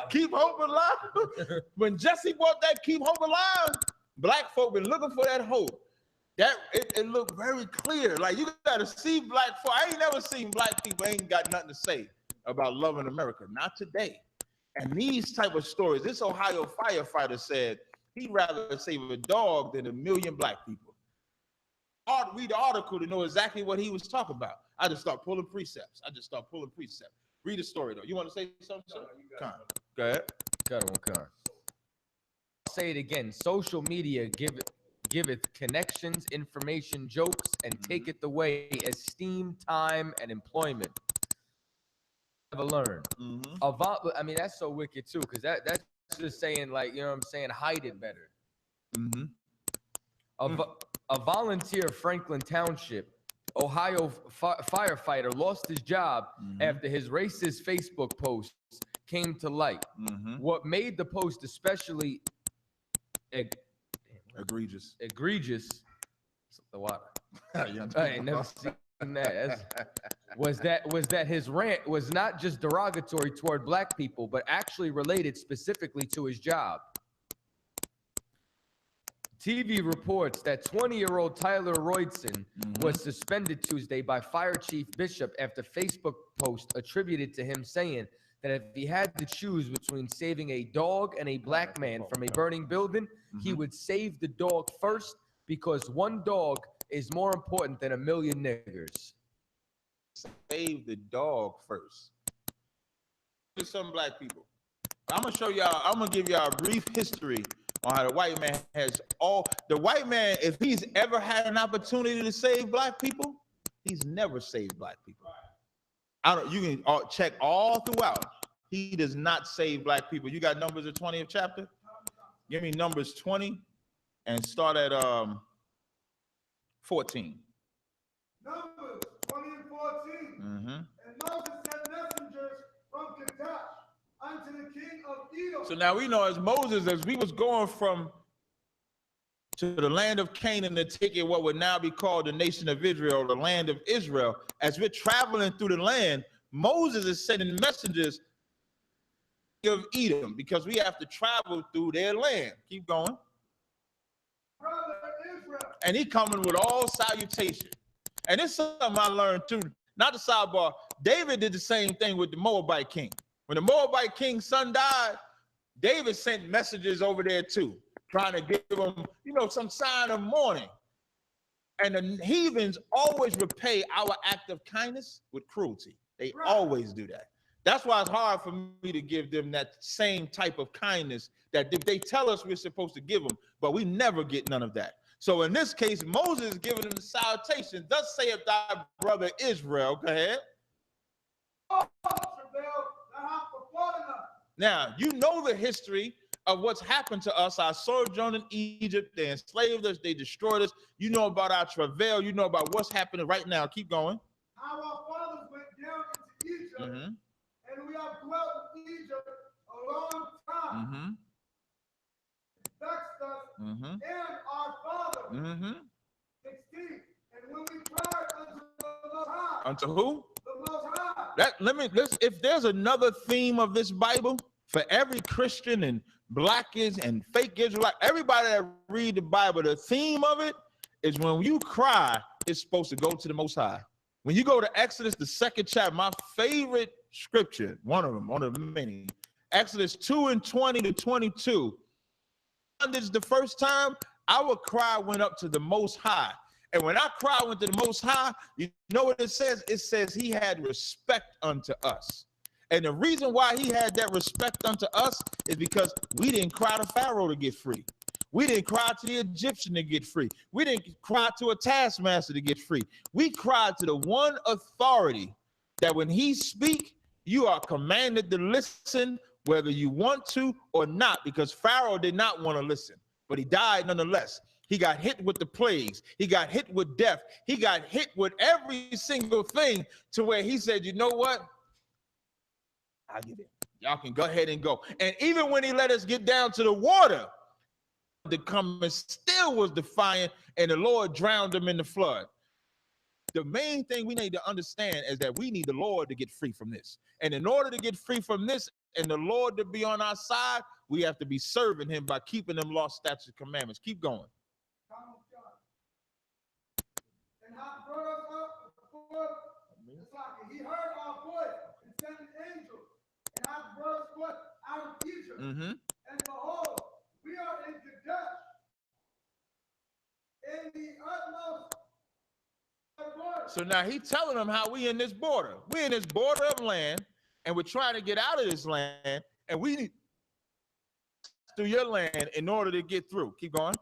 keep hope alive. When Jesse brought that keep hope alive, black folk been looking for that hope. That it looked very clear. Like you gotta see black folk. I ain't never seen black people ain't got nothing to say about loving America. Not today. And these type of stories, this Ohio firefighter said he'd rather save a dog than a million black people. read the article to know exactly what he was talking about. I just start pulling precepts. Read the story though. You want to say something? No, go ahead. I'll say it again. Social media giveth connections, information, jokes, and taketh away esteem, time, and employment. Never learn. I mean, that's so wicked too, because that's just saying, like, you know what I'm saying, hide it better. A volunteer Franklin Township, Ohio firefighter lost his job after his racist Facebook posts came to light. What made the post especially egregious. The water. I ain't never seen that. Was that his rant was not just derogatory toward black people, but actually related specifically to his job. TV reports that 20-year-old Tyler Roydson was suspended Tuesday by Fire Chief Bishop after Facebook post attributed to him saying that if he had to choose between saving a dog and a black man from a burning building, he would save the dog first because one dog is more important than a million niggers. Save the dog first. There's some black people. I'm gonna give y'all a brief history on how the white man the white man, if he's ever had an opportunity to save black people, he's never saved black people. You can check all throughout. He does not save black people. You got Numbers, the 20th chapter? Give me Numbers 20 and start at 14. Numbers 20 and 14. And Moses sent messengers from Kadesh unto the king of Edom. So now we know as Moses, as we was going to the land of Canaan to take it what would now be called the nation of Israel, the land of Israel, as we're traveling through the land, Moses is sending messengers of Edom because we have to travel through their land. Keep going. Brother Israel. And he coming with all salutation. And this is something I learned too. Not the sidebar. David did the same thing with the Moabite king. When the Moabite king's son died, David sent messages over there too, trying to give him, some sign of mourning. And the heathens always repay our act of kindness with cruelty. They always do that. That's why it's hard for me to give them that same type of kindness that they tell us we're supposed to give them, but we never get none of that. So in this case, Moses is giving them the salutation. Thus saith thy brother Israel. Go ahead. Now, you know the history of what's happened to us, our sojourn in Egypt. They enslaved us, they destroyed us. You know about our travail, you know about what's happening right now. Keep going. How our fathers went down into Egypt, and we have dwelt in Egypt a long time. Vexed us and our fathers. 16. And when we cried unto the Most High. Unto who? The Most High. If there's another theme of this Bible for every Christian and blackish and fake Israelite, everybody that read the Bible, the theme of it is when you cry, it's supposed to go to the Most High. When you go to Exodus, the 2nd chapter, my favorite scripture, one of the many, Exodus 2 and 20 to 22. This is the first time our cry went up to the Most High. And when our cry went to the Most High, you know what it says? It says he had respect unto us. And the reason why he had that respect unto us is because we didn't cry to Pharaoh to get free. We didn't cry to the Egyptian to get free. We didn't cry to a taskmaster to get free. We cried to the one authority that when he speak, you are commanded to listen whether you want to or not, because Pharaoh did not want to listen, but he died nonetheless. He got hit with the plagues. He got hit with death. He got hit with every single thing to where he said, you know what? I'll give it. Y'all can go ahead and go. And even when he let us get down to the water, the coming still was defiant, and the Lord drowned him in the flood. The main thing we need to understand is that we need the Lord to get free from this. And in order to get free from this and the Lord to be on our side, we have to be serving him by keeping them law, statutes, commandments. Keep going. And how brought us up before it's like he heard our voice and sent an angel, and how brought us forth out of Egypt. And behold, we are in Kadesh, in the utmost So now he telling them how we in this border. We in this border of land, and we're trying to get out of this land, and we need through your land in order to get through. Keep going.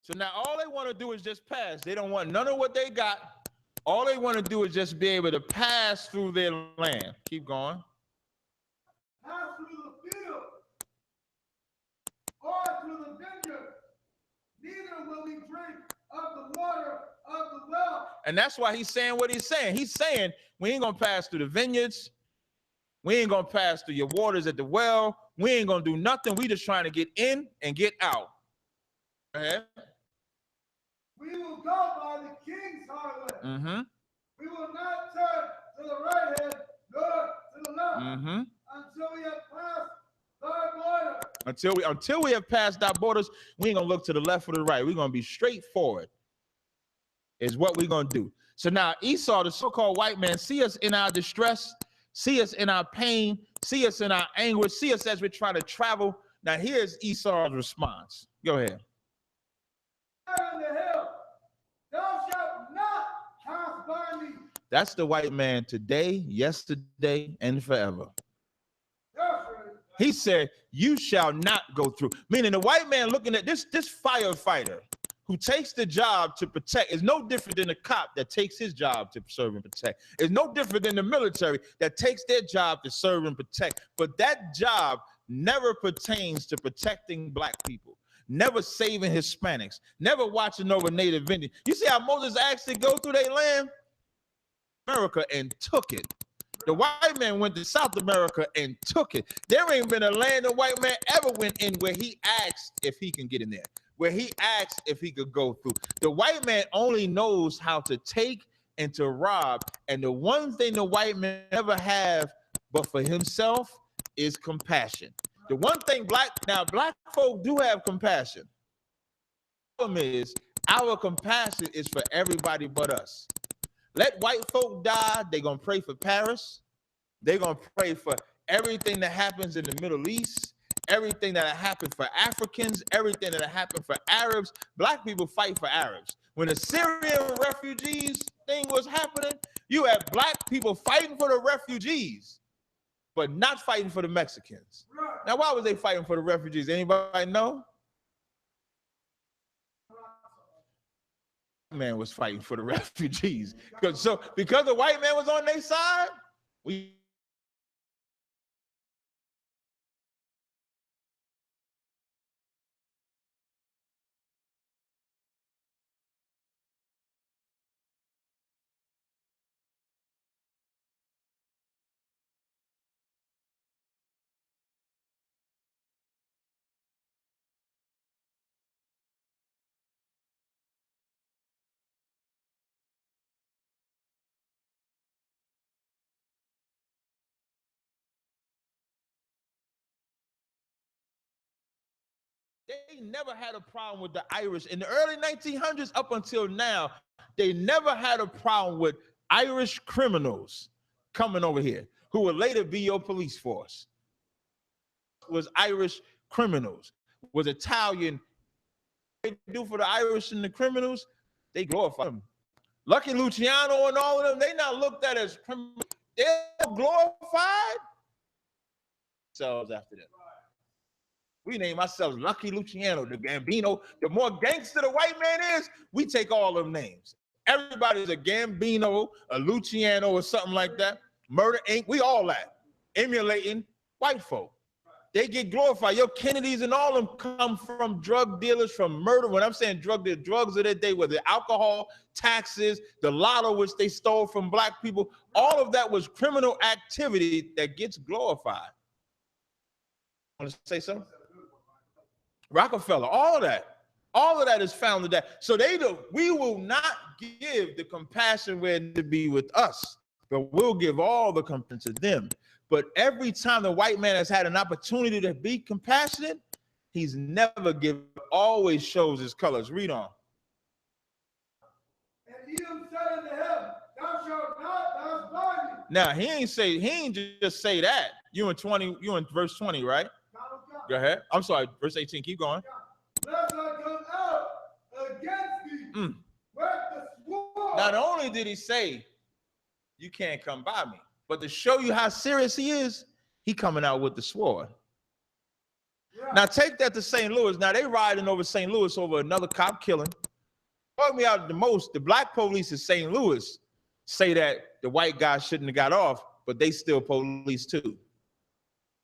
So now all they want to do is just pass. They don't want none of what they got. All they want to do is just be able to pass through their land. Keep going. Pass through the field or through the vineyard. Neither will we drink of the water of the well. And that's why he's saying what he's saying. He's saying we ain't gonna pass through the vineyards. We ain't gonna pass through your waters at the well. We ain't gonna do nothing. We just trying to get in and get out. Go ahead. We will go by the king's highway. Mm-hmm. We will not turn to the right hand nor to the left until we have passed our border. Until we have passed our borders, we ain't gonna look to the left or the right. We're gonna be straightforward. Is what we're gonna do. So now Esau, the so-called white man, see us in our distress, see us in our pain, see us in our anguish, see us as we try to travel. Now here's Esau's response. Go ahead. In the hill, thou shalt not pass by me. That's the white man today, yesterday, and forever. He said, you shall not go through. Meaning the white man looking at this firefighter who takes the job to protect is no different than a cop that takes his job to serve and protect. It's no different than the military that takes their job to serve and protect. But that job never pertains to protecting black people, never saving Hispanics, never watching over Native Indians. You see how Moses actually go through their land? America and took it. The white man went to South America and took it. There ain't been a land the white man ever went in where he asked if he can get in there, where he asked if he could go through. The white man only knows how to take and to rob. And the one thing the white man never have but for himself is compassion. The one thing black folk do have compassion. The problem is our compassion is for everybody but us. Let white folk die, they're going to pray for Paris. They're going to pray for everything that happens in the Middle East, everything that happened for Africans, everything that happened for Arabs. Black people fight for Arabs. When the Syrian refugees thing was happening, you had black people fighting for the refugees, but not fighting for the Mexicans. Now, why was they fighting for the refugees? Anybody know? Man was fighting for the refugees because the white man was on their side. They never had a problem with the Irish in the early 1900s up until now. They never had a problem with Irish criminals coming over here who would later be your police force. Was Irish criminals, was Italian. What they do for the Irish and the criminals, they glorify them. Lucky Luciano and all of them, they not looked at as criminals. They're glorified themselves after that. We name ourselves Lucky Luciano, the Gambino. The more gangster the white man is, we take all them names. Everybody's a Gambino, a Luciano, or something like that. Murder Inc. We all that. Emulating white folk. They get glorified. Your Kennedys and all of them come from drug dealers, from murder. When I'm saying drug dealers, drugs of that day, whether alcohol, taxes, the lotto which they stole from black people, all of that was criminal activity that gets glorified. Want to say something? Rockefeller, all of that is found in that. So we will not give the compassion where it to be with us, but we'll give all the compassion to them. But every time the white man has had an opportunity to be compassionate, he's never given, always shows his colors. Read on. And Edom said unto him, thou shalt not pass by me. Now he ain't just say that. You in verse 20, right? Go ahead. I'm sorry, verse 18, keep going. Lest I come out against thee with the sword. Not only did he say, you can't come by me, but to show you how serious he is, he coming out with the sword. Right. Now take that to St. Louis. Now they riding over St. Louis over another cop killing. Bug me out the most, the black police in St. Louis say that the white guy shouldn't have got off, but they still police too.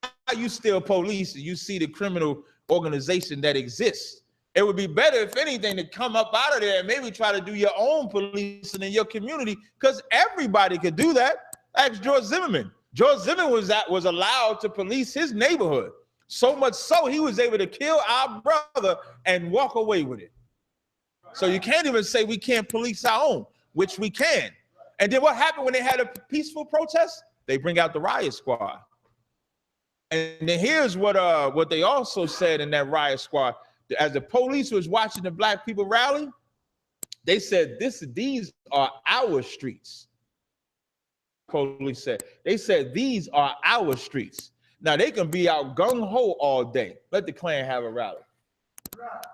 How you still police and you see the criminal organization that exists? It would be better, if anything, to come up out of there and maybe try to do your own policing in your community, because everybody could do that. Ask George Zimmerman. George Zimmerman was allowed to police his neighborhood, so much so he was able to kill our brother and walk away with it. So you can't even say we can't police our own, which we can. And then what happened when they had a peaceful protest? They bring out the riot squad. And then here's what they also said in that riot squad. As the police was watching the black people rally, they said, these are our streets. Police said, they said, these are our streets. Now they can be out gung-ho all day. Let the Klan have a rally.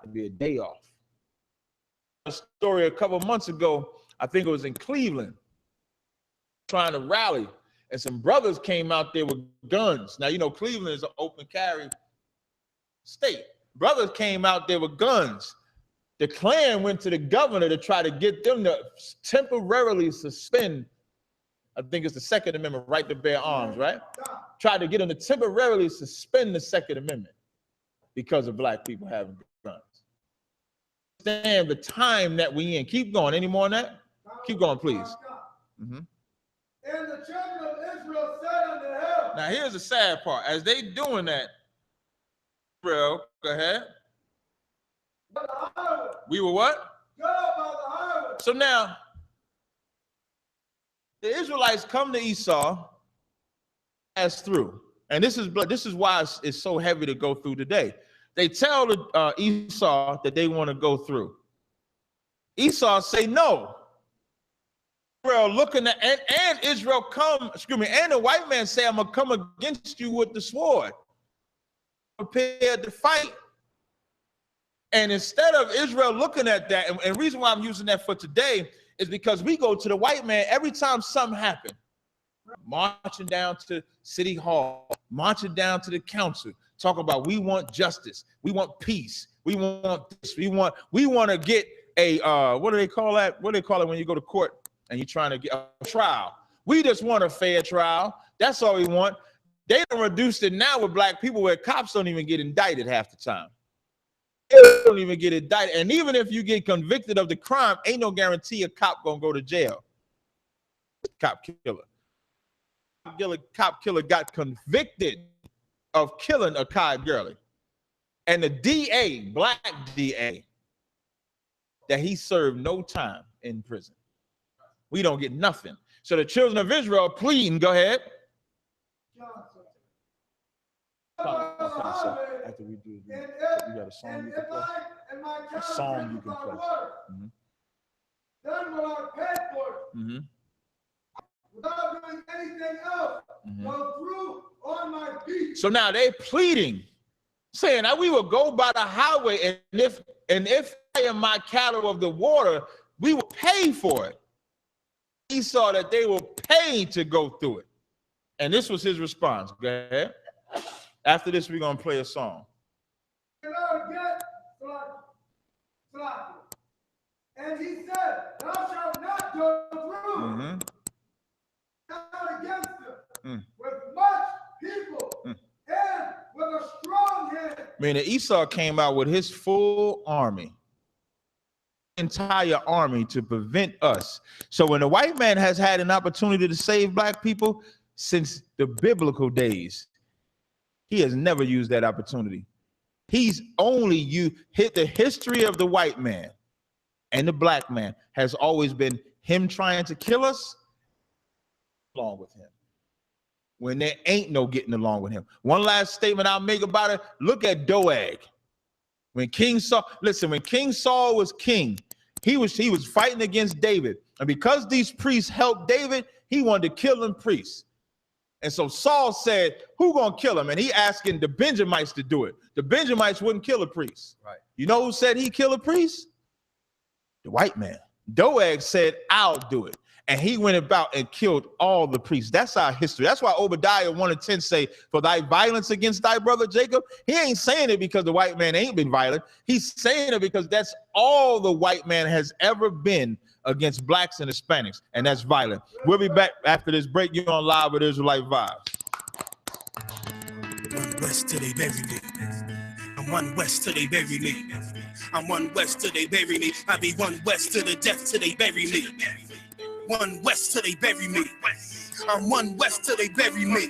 It'd be a day off. A story a couple months ago, I think it was in Cleveland, trying to rally, and some brothers came out there with guns. Now, you know, Cleveland is an open carry state. Brothers came out there with guns. The Klan went to the governor to try to get them to temporarily suspend, I think it's the Second Amendment, right to bear arms, right? Tried to get them to temporarily suspend the Second Amendment because of black people having guns. Understand the time that we in. Keep going. Any more on that? Keep going, please. Mm-hmm. And the children of Israel said unto him. Now here's the sad part. As they doing that, Israel, go ahead. We were what? Go by the highway. So now, the Israelites come to Esau, pass through, and this is why it's so heavy to go through today. They tell Esau that they want to go through. Esau say no. Israel looking at and Israel come, excuse me, and the white man say, I'm gonna come against you with the sword. Prepared to fight. And instead of Israel looking at that, and the reason why I'm using that for today is because we go to the white man every time something happens. Marching down to City Hall, marching down to the council, talking about we want justice, we want peace, we want this, we want to get a what do they call that? What do they call it when you go to court and you're trying to get a trial? We just want a fair trial. That's all we want. They don't reduce it now with black people where cops don't even get indicted half the time. They don't even get indicted. And even if you get convicted of the crime, ain't no guarantee a cop gonna go to jail. Cop killer got convicted of killing Akai Gurley. And the DA, black DA, that he served no time in prison. We don't get nothing. So the children of Israel are pleading, go ahead. After we do, you got a song you can play. A song you can play. Then will I pay for it. Without doing anything else, go through on my feet. So now they pleading, saying that we will go by the highway, and if I am my cattle of the water, we will pay for it. He saw that they were paid to go through it. And this was his response. Go ahead. After this, we're going to play a song. And he said, thou shalt not go through. Not against them, with much people, and with a strong hand. Meaning Esau came out with his full army, entire army, to prevent us. So when the white man has had an opportunity to save black people since the biblical days, he has never used that opportunity. He's only the history of the white man and the black man has always been him trying to kill us along with him when there ain't no getting along with him. One last statement I'll make about it. Look at Doeg. When King Saul, listen, when King Saul was king, he was fighting against David. And because these priests helped David, he wanted to kill them priests. And so Saul said, who gonna kill him? And he asking the Benjamites to do it. The Benjamites wouldn't kill a priest. Right. You know who said he kill a priest? The white man. Doeg said, I'll do it. And he went about and killed all the priests. That's our history. That's why Obadiah 1:10 say, for thy violence against thy brother Jacob. He ain't saying it because the white man ain't been violent. He's saying it because that's all the white man has ever been against blacks and Hispanics, and that's violent. We'll be back after this break. You're on Live with Israelite Vibes. One west till they bury me. I'm one west till they bury me. I'm one west till they bury me. I be one west to the death till they bury me. One west till they bury me. I'm one west till they bury me.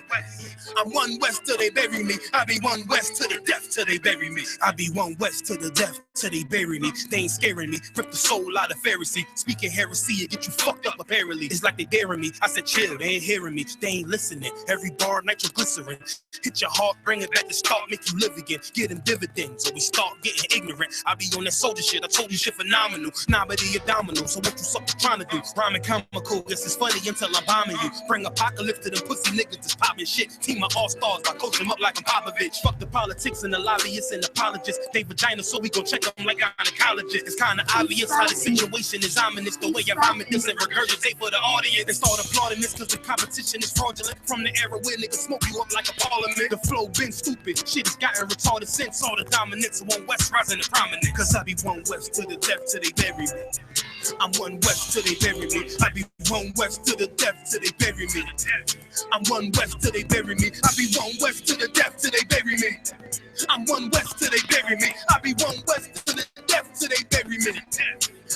I'm one west till they bury me. I be one west to the death till they bury me. I be one west to the death till they bury me. They ain't scaring me. Rip the soul out of Pharisee. Speaking heresy and get you fucked up apparently. It's like they daring me. I said chill, they ain't hearing me. They ain't listening. Every bar nitroglycerin. Hit your heart, bring it back to start, make you live again. Get them dividends so we start getting ignorant. I be on that soldier shit. I told you shit phenomenal. Nah, but he a domino. So what you suckers trying to do? Rhyming comical. This is funny until I'm bombing you. Bring apocalypse to them pussy niggas that's popping shit. Team of all-stars, I coach them up like I'm Popovich. Fuck the politics and the lobbyists and apologists. They vagina, so we gon' check them like gynecologists. It's kinda obvious how the situation is ominous. The way I vomit this and regurgitate for the audience. They start applauding this cause the competition is fraudulent. From the era where niggas smoke you up like a parliament. The flow been stupid. Shit has gotten retarded since all the dominance of one west rising to prominence. Cause I be one west to the death till they bury me. I'm one west till they bury me. I be one west to the death till they bury me. I'm one west till they bury me. I be one west to the death till they bury me. I'm one west till they bury me. I be one west to the death till they bury me.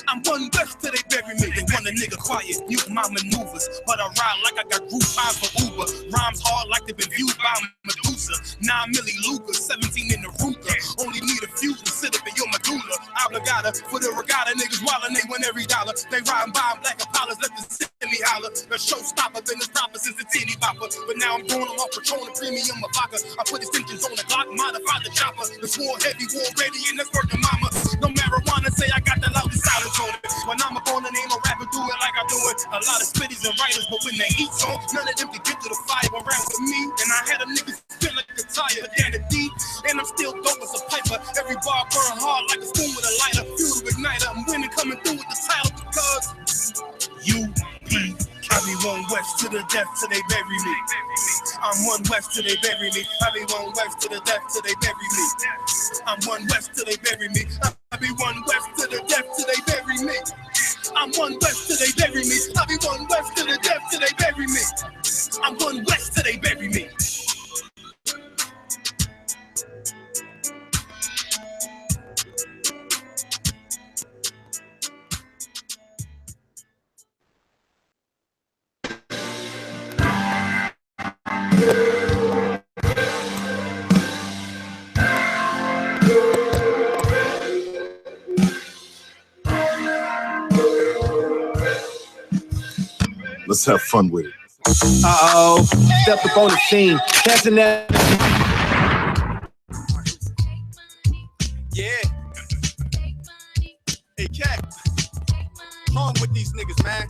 I'm one west till they bury me. They want a nigga quiet, mute my maneuvers. But I ride like I got group time for Uber. Rhymes hard like they've been viewed by Medusa. 9 milli Luger, 17 in the Ruger. Only need a few to sit up in your medulla. Obligata for the regatta, niggas wildin', they win every dollar. They riding by black Impalas, let the city holler. The showstopper been the stopper since the titty bopper. But now I'm going along Patron and premium of vodka. I put extensions on the Glock, modify the chopper. The war heavy, war ready, and that's working mama. No marijuana, say I got the loudest silence on it. When I'm up on the name of rapper, do it like I do it. A lot of spitties and writers, but when they eat songs, none of them can get to the fire around with me. And I had a nigga feel like a tire, down the D. And I'm still dope as a piper. Every bar burn hard like a spoon with a lighter. Fuel igniter, I'm winning coming through with the title because U.P. I be one west to the death till they bury me. I'm one west till they bury me. I be one west to the death till they bury me. I'm one west till they bury me. I be one west to the death till they bury me. I'm one west till they bury me. I be one west to the death till they bury me. I'm one west till they bury me. Let's have fun with it. Uh-oh, step up on the scene, catching that. Yeah. Hey, Cat. Home with these niggas, man.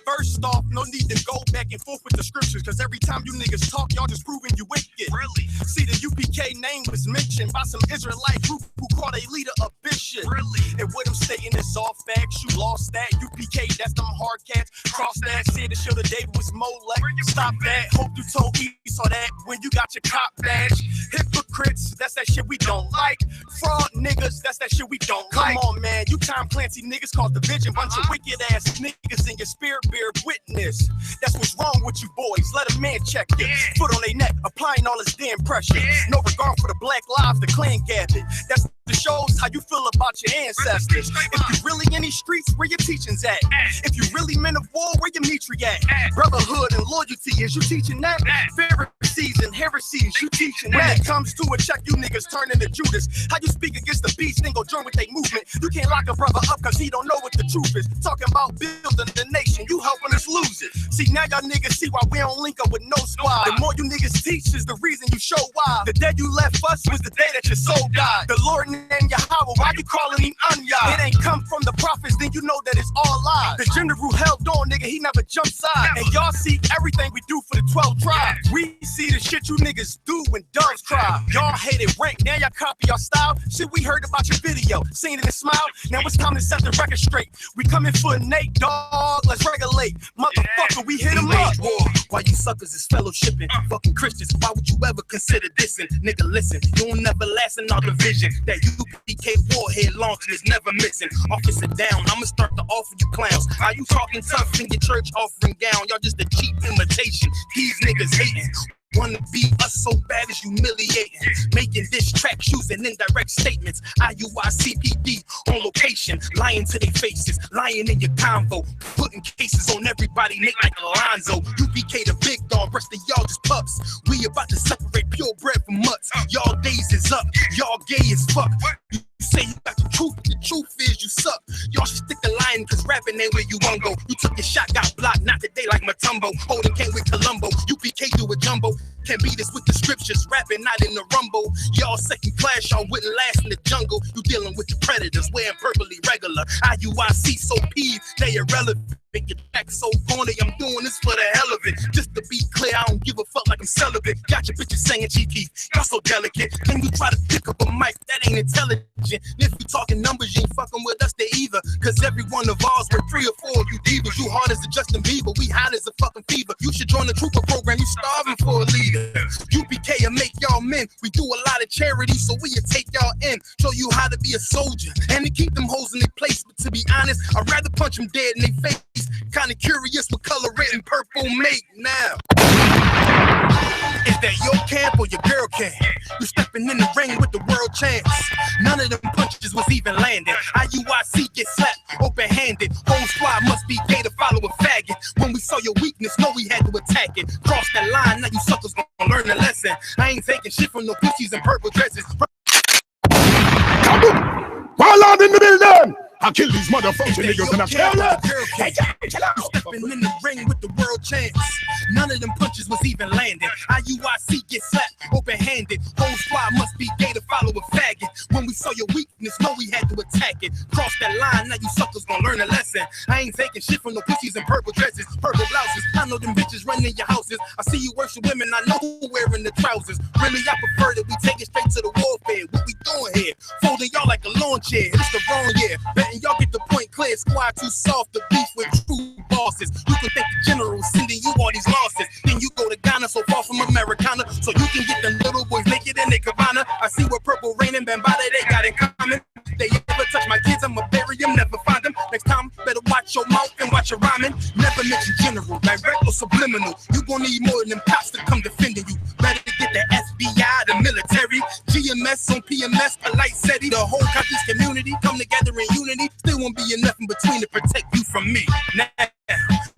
First off, no need to go back and forth with the scriptures, cause every time you niggas talk, y'all just proving you wicked. Really? See, the U.P.K name was mentioned by some Israelite group who called a leader a bishop. Really? And what I'm stating is all facts. You lost that. U.P.K, that's them hard cats. Cross that, said the shoulda David was Molech. Stop that. Hope you told Esau that when you got your cop badge. Hypocrites, that's that shit we don't like. Fraud niggas, that's that shit we don't like. Come on, man. You Tom Clancy niggas cause division. Bunch of wicked ass niggas in your spirit bear witness. That's what's wrong with you boys. Let a man check it. Foot on their neck, applying all this damn pressure. No regard for the black lives, the clan gathered. That's the shows how you feel about your ancestors. If you really in these streets, where your teachings at? If you really men of war, where your Mitri at? Brotherhood and loyalty, is you teaching that? Pharisee Pharisees and heresies, you teaching that. When it comes to a check, you niggas turn into Judas. How you speak against the beast, then go join with they movement. You can't lock a brother up cause he don't know what the truth is. Talking about building the nation, you helping us lose it. See, now y'all niggas see why we don't link up with no squad. The more you niggas teach is the reason you show why. The day you left us was the day that your soul died. The Lord named Yahweh, why you calling him Anya? It ain't come from the prophets, then you know that it's all lies. The general held on, nigga, he never jumped side. And y'all see everything we do for the 12 tribes. We see the shit you niggas do when doves cry. Y'all hated rank, now y'all copy our style. Shit, we heard about your video, seen it and smile. Now it's time to set the record straight. We coming for Nate, dog, let's regulate. Motherfucker, we hit him up. Why you suckers is fellowshipping? Fucking Christians, why would you ever consider dissing? Nigga, listen, you'll never last in our division. That U.P.K warhead launching is never missing. Officer down, I'ma start to offer you clowns. Are you talking tough in your church offering gown? Y'all just a cheap imitation. These niggas hating. Wanna be us so bad as humiliating. Making diss tracks using indirect statements. I.U.I.C.P.D on location. Lying to their faces. Lying in your convo. Putting cases on everybody, Nick like Alonzo. U.P.K the big dog, rest of y'all just pups. We about to separate purebred from mutts. Y'all days is up. Y'all gay as fuck. You say you got the truth is you suck. Y'all should stick to lying cause rapping ain't where you wanna go. You took your shot, got blocked, not today like Matumbo. Holding came with Columbo, U.P.K do a jumbo. Can't beat us with the scriptures, rapping not in the rumble. Y'all second class, y'all wouldn't last in the jungle. You dealing with the predators, wearing purpley regular. I.U.I.C so peeved, they irrelevant. Make your back so corny, I'm doing this for the hell of it. Just to be clear, I don't give a fuck like I'm celibate. Got your bitches saying cheeky, y'all so delicate. Then you try to pick up a mic, that ain't intelligent. If you talking numbers, you ain't fucking with us there either. Cause every one of ours, we're 3 or 4 of you divas. You hard as a Justin Bieber, we hot as a fucking fever. You should join the trooper program, you starving for a leader. U.P.K will make y'all men. We do a lot of charity, so we'll take y'all in. Show you how to be a soldier, and to keep them hoes in their place. But to be honest, I'd rather punch them dead in their face. Kinda curious what color red and purple make now. Is that your camp or your girl camp? You stepping in the ring with the world champs. None of them punches was even landing. I.U.I.C get slapped open-handed. Whole squad must be gay to follow a faggot. When we saw your weakness, know we had to attack it. Cross that line, now you suckers gonna learn a lesson. I ain't taking shit from no pussies in purple dresses. Ballad in the building! I kill these motherfucking niggas and I tell you. Stepping in the ring with the world champs. None of them punches was even landing. I.U.I.C get slapped open-handed. Whole squad must be gay to follow a faggot. When we saw your weakness, know we had to attack it. Cross that line, now you suckers gonna learn a lesson. I ain't taking shit from no pussies in purple dresses, purple blouses. I know them bitches running your houses. I see you worship women, I know who wearing the trousers. Really, I prefer that we take it straight to the warfare. What we doing here? Folding y'all like a lawn chair. It's the wrong year. Betting y'all get the point clear. Squad too soft to beef with true bosses. You can thank the general sending you all these losses. Then you go to Ghana, so far from Americana, so you can get the little boys naked in their cabana. I see what Purple Rain and Bambada they got in common. They ever touch my kids, I'ma bury them, never find them. Next time, better watch your mouth and watch your rhyming. Never mention general, direct or subliminal. You gon' need more than cops to come defending you. Better get the FBI, the military, GMS on PMS, polite SETI. The whole country's community come together in unity. Still won't be enough in between to protect you from me. Now,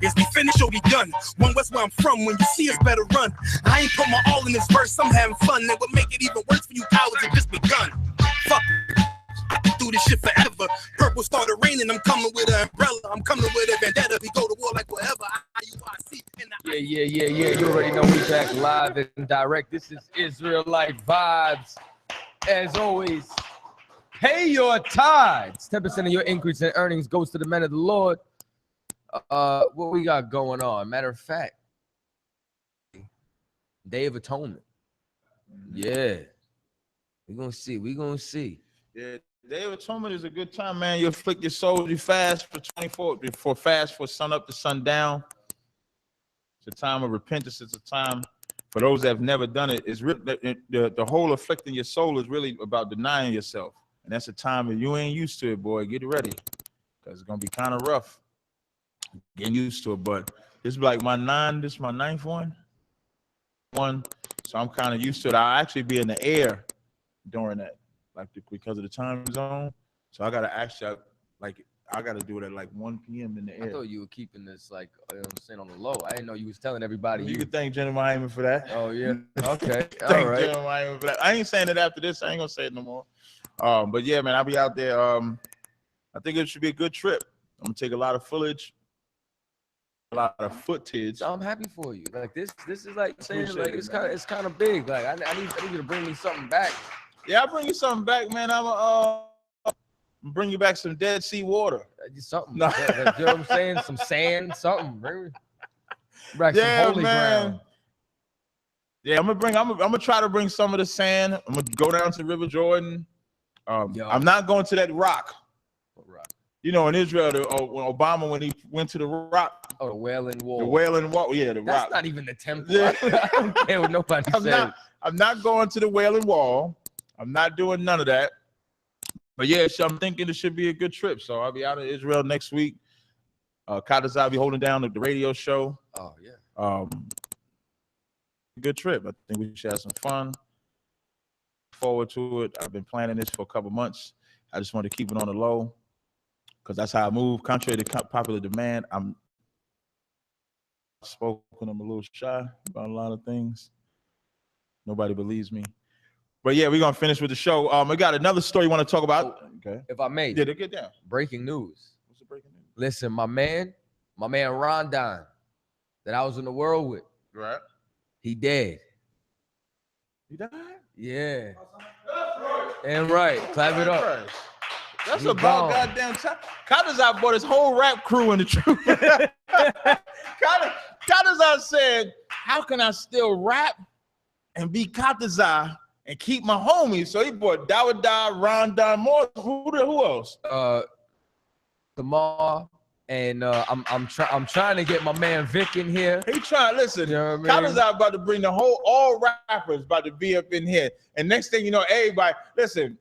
is we finish or we done? One West where I'm from, when you see us better run. I ain't put my all in this verse, I'm having fun. And what make it even worse for you cowards, it just begun. Fuck I can do this shit forever. Purple started raining, I'm coming with an umbrella. I'm coming with a vendetta. We go to war like whatever. I.U.I.C. Yeah. You already know we back live and direct. This is Israelite Vibes. As always, pay your tithes. 10% of your increase in earnings goes to the men of the Lord. What we got going on? Matter of fact, Day of Atonement. Yeah. We're gonna see. Yeah, Day of Atonement is a good time, man. You afflict your soul, you fast for 24, before fast for sun up to sundown. It's a time of repentance. It's a time for those that have never done it. It's really, the whole afflicting your soul is really about denying yourself. And that's a time that you ain't used to it, boy. Get ready, because it's gonna be kind of rough getting used to it. But this is like my ninth one. So I'm kind of used to it. I'll actually be in the air during that, like because of the time zone. So I gotta actually like I got to do it at like 1 p.m. in the air. I thought you were keeping this like, you know what I'm saying, on the low. I didn't know you was telling everybody. You could thank GEN.YAHANNA for that. Oh yeah. Okay. All Thank right. GEN.YAHANNA for that. I ain't saying it after this. I ain't gonna say it no more. But yeah, man, I'll be out there. I think it should be a good trip. I'm gonna take a lot of footage, a lot of footage. So I'm happy for you. Like this is like saying Appreciate like it, it's kind of big. Like I need you to bring me something back. Yeah, I'll bring you something back, man. I'm bring you back some Dead Sea water. Something. No. You know what I'm saying? Some sand, something. Bring back some holy ground. Yeah, I'm gonna try to bring some of the sand. I'm gonna go down to River Jordan. I'm not going to that rock. What rock? You know, in Israel, when Obama, when he went to the rock. Oh, the Wailing Wall. The Wailing Wall, yeah, the rock. That's not even the temple. Yeah. I don't care what nobody says. I'm not going to the Wailing Wall. I'm not doing none of that. But yeah, so I'm thinking it should be a good trip. So I'll be out in Israel next week. Chaataza will be holding down the radio show. Oh yeah. Good trip. I think we should have some fun. Forward to it. I've been planning this for a couple months. I just want to keep it on the low because that's how I move. Contrary to popular demand, I'm spoken. I'm a little shy about a lot of things. Nobody believes me. But yeah, we're gonna finish with the show. We got another story you want to talk about. Okay. If I may. Yeah, get down. Breaking news. What's the breaking news? Listen, my man Rondon, that I was in the world with. Right. He dead. He died? Yeah. And right. Clap it up. That's He about gone. goddamn time. Chaataza brought his whole rap crew in the truth. Chaataza said, how can I still rap and be Chaataza and keep my homies? So he brought Dawada, Rondon, more. Who else? Lamar, and I'm trying to get my man Vic in here. He trying. Listen, you know what I mean? Chaataza about to bring the whole all rappers about to be up in here, and next thing you know, everybody. Listen,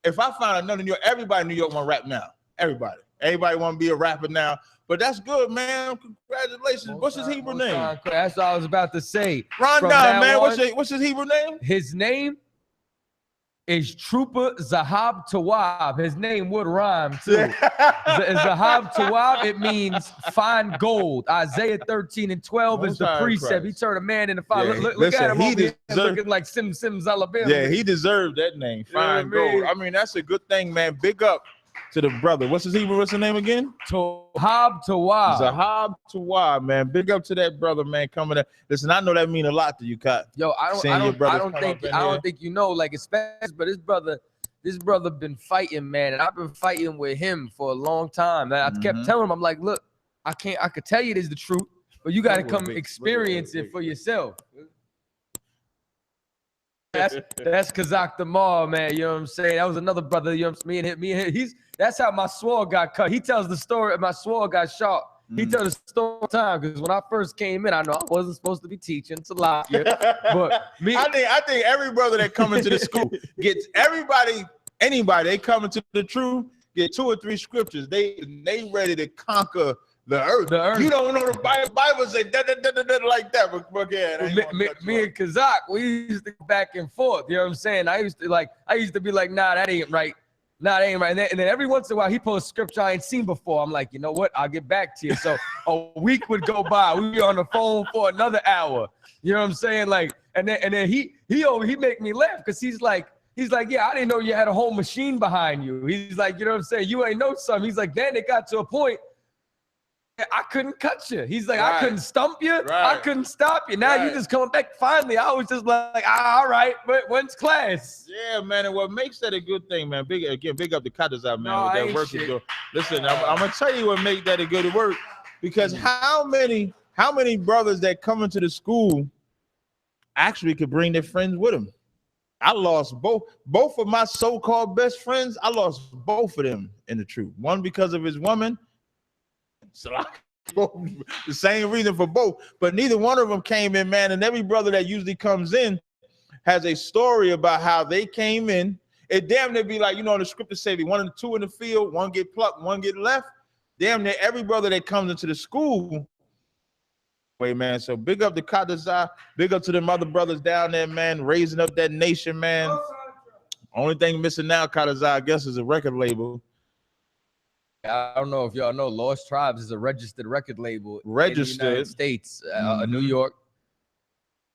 if I find another New York, everybody in New York want to rap now. Everybody want to be a rapper now. But that's good, man. Congratulations. What's his Hebrew name? That's what I was about to say. Rondon, man. What's his Hebrew name? His name is Trooper Zahab Tawab. His name would rhyme too. Zahab Tawab, it means find gold. Isaiah 13:12 is the precept. He turned a man into fire. Yeah, look at him he looking like Sims Alabama. Yeah, he deserved that name. Find gold. I mean, that's a good thing, man. Big up to the brother. What's his Hebrew? What's his name again? Zahab Tawab. Zahab Tawab, man. Big up to that brother, man. Coming up. Listen, I know that mean a lot to you, Kat. Yo, I don't think you know, like, especially, but this brother been fighting, man, and I've been fighting with him for a long time. And I kept telling him, I'm like, look, I could tell you this is the truth, but you got to come experience it for yourself. That's Kazak Damar, man. You know what I'm saying? That was another brother. You know what I'm saying? Me and him. That's how my sword got cut. He tells the story. My sword got shot. He tells the story all the time because when I first came in, I know I wasn't supposed to be teaching Salakia, but me. I think every brother that come into the school gets anybody they come into the truth get 2 or 3 scriptures. They ready to conquer the earth. You don't know the Bible say like that, but yeah. Me and Kazak, we used to go back and forth. You know what I'm saying? I used to be like, nah, that ain't right. Nah, that ain't right. And then every once in a while, he posts scripture I ain't seen before. I'm like, you know what? I'll get back to you. So a week would go by. We'd be on the phone for another hour. You know what I'm saying? Like, and then he make me laugh because he's like, yeah, I didn't know you had a whole machine behind you. He's like, you know what I'm saying? You ain't know something. He's like, then it got to a point I couldn't cut you. He's like, I couldn't stump you. I couldn't stop you. Now you just coming back. Finally, I was just like, all right, but when's class? Yeah, man. And what makes that a good thing, man? Big up the Chaataza, man. With that work you do. Listen, I'm gonna tell you what make that a good work, because how many brothers that come into the school actually could bring their friends with them? I lost both of my so-called best friends. I lost both of them in the truth. One because of his woman. So the same reason for both, but neither one of them came in, man. And every brother that usually comes in has a story about how they came in. It damn near be like, you know, the scripture say 1 and 2 in the field, 1 get plucked, 1 get left. Damn near every brother that comes into the school. Wait, man. So big up to Chaataza, big up to them other brothers down there, man, raising up that nation, man. Only thing missing now, Chaataza, I guess, is a record label. I don't know if y'all know, Lost Tribes is a registered record label Registered. in the United States, New York.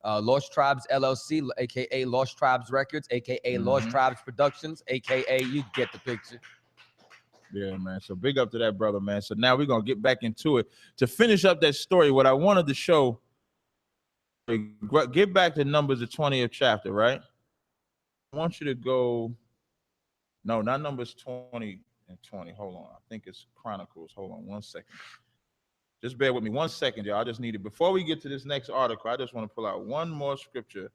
Lost Tribes LLC, aka Lost Tribes Records, aka Lost Tribes Productions, aka you get the picture. Yeah, man. So big up to that brother, man. So now we're gonna get back into it. To finish up that story, what I wanted to show, get back to Numbers, the 20th chapter, right? I want you to go, no, not Numbers 20 and 20. Hold on. I think it's Chronicles. Hold on 1 second. Just bear with me 1 second, y'all. I just need it. Before we get to this next article, I just want to pull out one more scripture.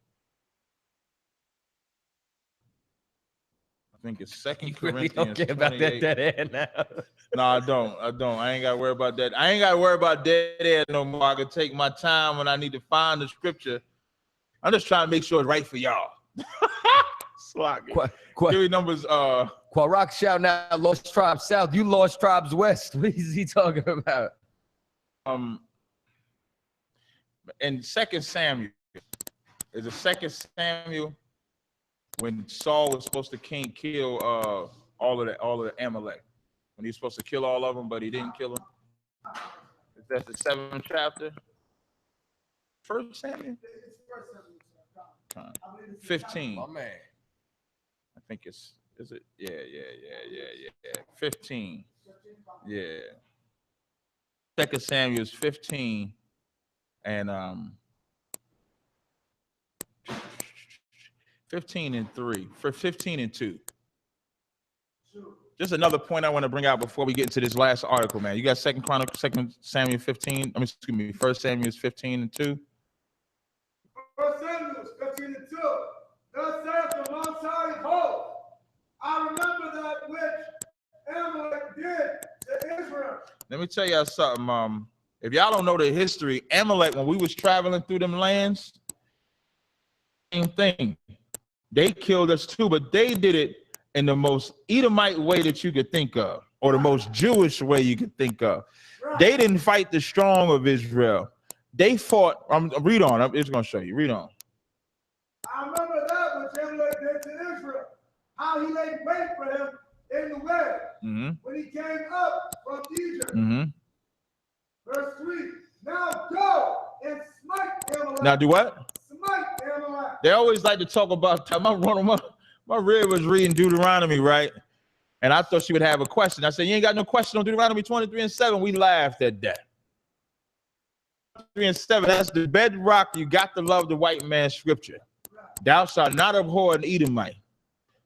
I think it's 2 Corinthians. Really don't care about that dead air now. No, I don't. I ain't got to worry about that. I ain't got to worry about dead air no more. I can take my time when I need to find the scripture. I'm just trying to make sure it's right for y'all. Give me Numbers. Quarak shouting out Lost Tribes South. You Lost Tribes West. What is he talking about? In 2 Samuel, is it 2 Samuel when Saul was supposed to kill all of the Amalek, when he was supposed to kill all of them, but he didn't kill them? Is that the 7th chapter? 1 Samuel? 15. My man. I think is it? Yeah. 15. Yeah. 2 Samuel is 15 and 15 and 3 for 15 and 2. Just another point I want to bring out before we get into this last article, man. You got 2 Samuel 15. Excuse me, 1 Samuel 15 and 2. 1 Samuel 15 and 2. Thus saith the Most High of hosts, I remember that which Amalek did to Israel. Let me tell y'all something. If y'all don't know the history, Amalek, when we was traveling through them lands, same thing. They killed us too, but they did it in the most Edomite way that you could think of, or the most Jewish way you could think of. Right. They didn't fight the strong of Israel. They fought. Read on. I'm just gonna show you. Read on. I remember that which Amalek did to Israel, how he laid wait for him in the way when he came up from Egypt. Verse 3. Now go and smite Amalek. Now do what? Smite Amalek. They always like to talk about time. My rib was reading Deuteronomy, right? And I thought she would have a question. I said, you ain't got no question on Deuteronomy 23 and 7. We laughed at that. 3 and 7, that's the bedrock. You got to love the white man's scripture. Thou shalt not abhor an Edomite.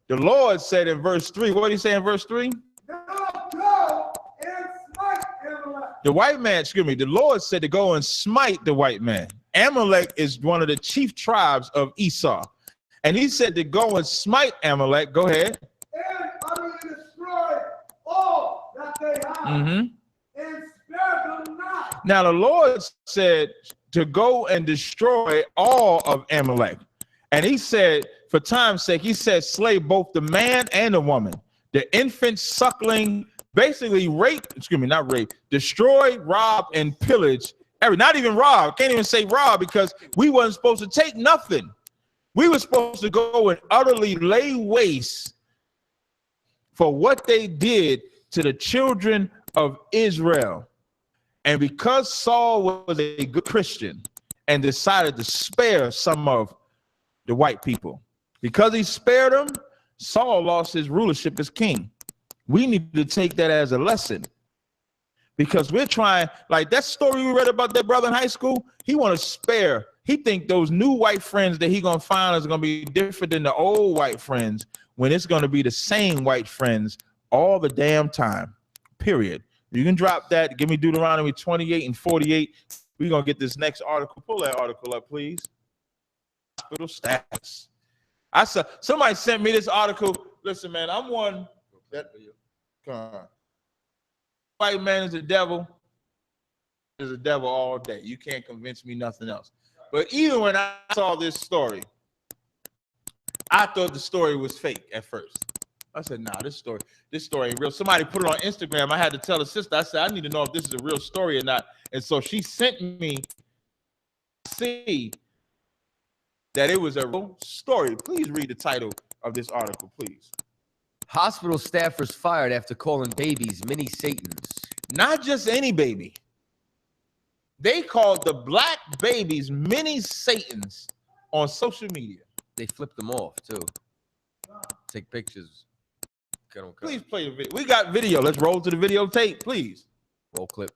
The Lord said in verse 3, what did he say in verse 3? Now go and smite Amalek. The white man, excuse me, the Lord said to go and smite the white man. Amalek is one of the chief tribes of Esau. And he said to go and smite Amalek. Go ahead. And utterly destroy all that they have. And spare them not. Now the Lord said to go and destroy all of Amalek. And he said, for time's sake, he said, slay both the man and the woman, the infant, suckling, basically rape, excuse me, not rape, destroy, rob, and pillage. Not even rob, can't even say rob, because we wasn't supposed to take nothing. We were supposed to go and utterly lay waste for what they did to the children of Israel. And because Saul was a good Christian and decided to spare some of the white people, because he spared them, Saul lost his rulership as king. We need to take that as a lesson, because we're trying, like that story we read about that brother in high school, he want to spare. He think those new white friends that he gonna find is gonna be different than the old white friends, when it's gonna be the same white friends all the damn time, period. You can drop that. Give me Deuteronomy 28 and 48. We're gonna get this next article. Pull that article up, please. Hospital stats. I saw somebody sent me this article. Listen, man, I'm one that white man is the devil. Is the devil all day. You can't convince me nothing else. But even when I saw this story, I thought the story was fake at first. I said, nah, this story ain't real. Somebody put it on Instagram. I had to tell a sister, I said, I need to know if this is a real story or not. And so she sent me to see that it was a real story. Please read the title of this article, please. Hospital staffers fired after calling babies mini Satans. Not just any baby. They called the black babies mini Satans on social media. They flipped them off, too. Take pictures. Please play the video. We got video. Let's roll to the videotape, please. Roll clip.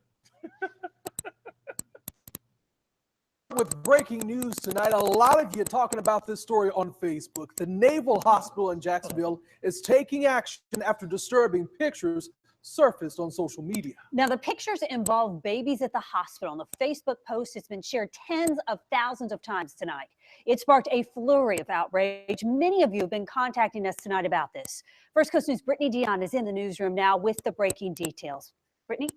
With breaking news tonight, a lot of you talking about this story on Facebook. The Naval Hospital in Jacksonville is taking action after disturbing pictures surfaced on social media. Now, the pictures involve babies at the hospital. And the Facebook post has been shared tens of thousands of times tonight. It sparked a flurry of outrage. Many of you have been contacting us tonight about this. First Coast News' Brittany Dion is in the newsroom now with the breaking details. Brittany?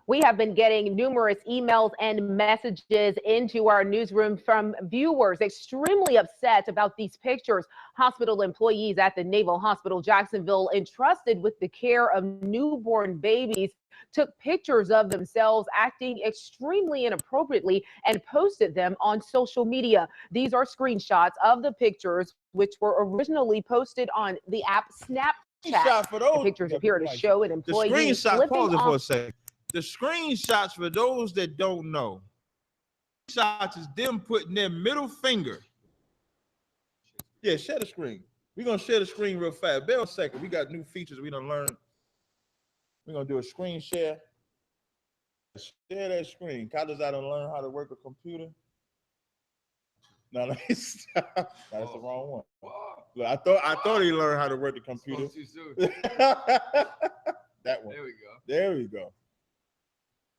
We have been getting numerous emails and messages into our newsroom from viewers extremely upset about these pictures. Hospital employees at the Naval Hospital Jacksonville, entrusted with the care of newborn babies, took pictures of themselves acting extremely inappropriately and posted them on social media. These are screenshots of the pictures, which were originally posted on the app Snapchat. The pictures appear to show an employee The screenshot, pause it off. for a second. The screenshots, for those that don't know, screenshots is them putting their middle finger. Yeah, share the screen. We're going to share the screen real fast. Bear a second. We got new features we done learned. We're going to do a screen share. Share that screen. Chaataza done learn how to work a computer. No, that's the wrong one. Look, I thought he learned how to work the computer. That one. There we go. There we go.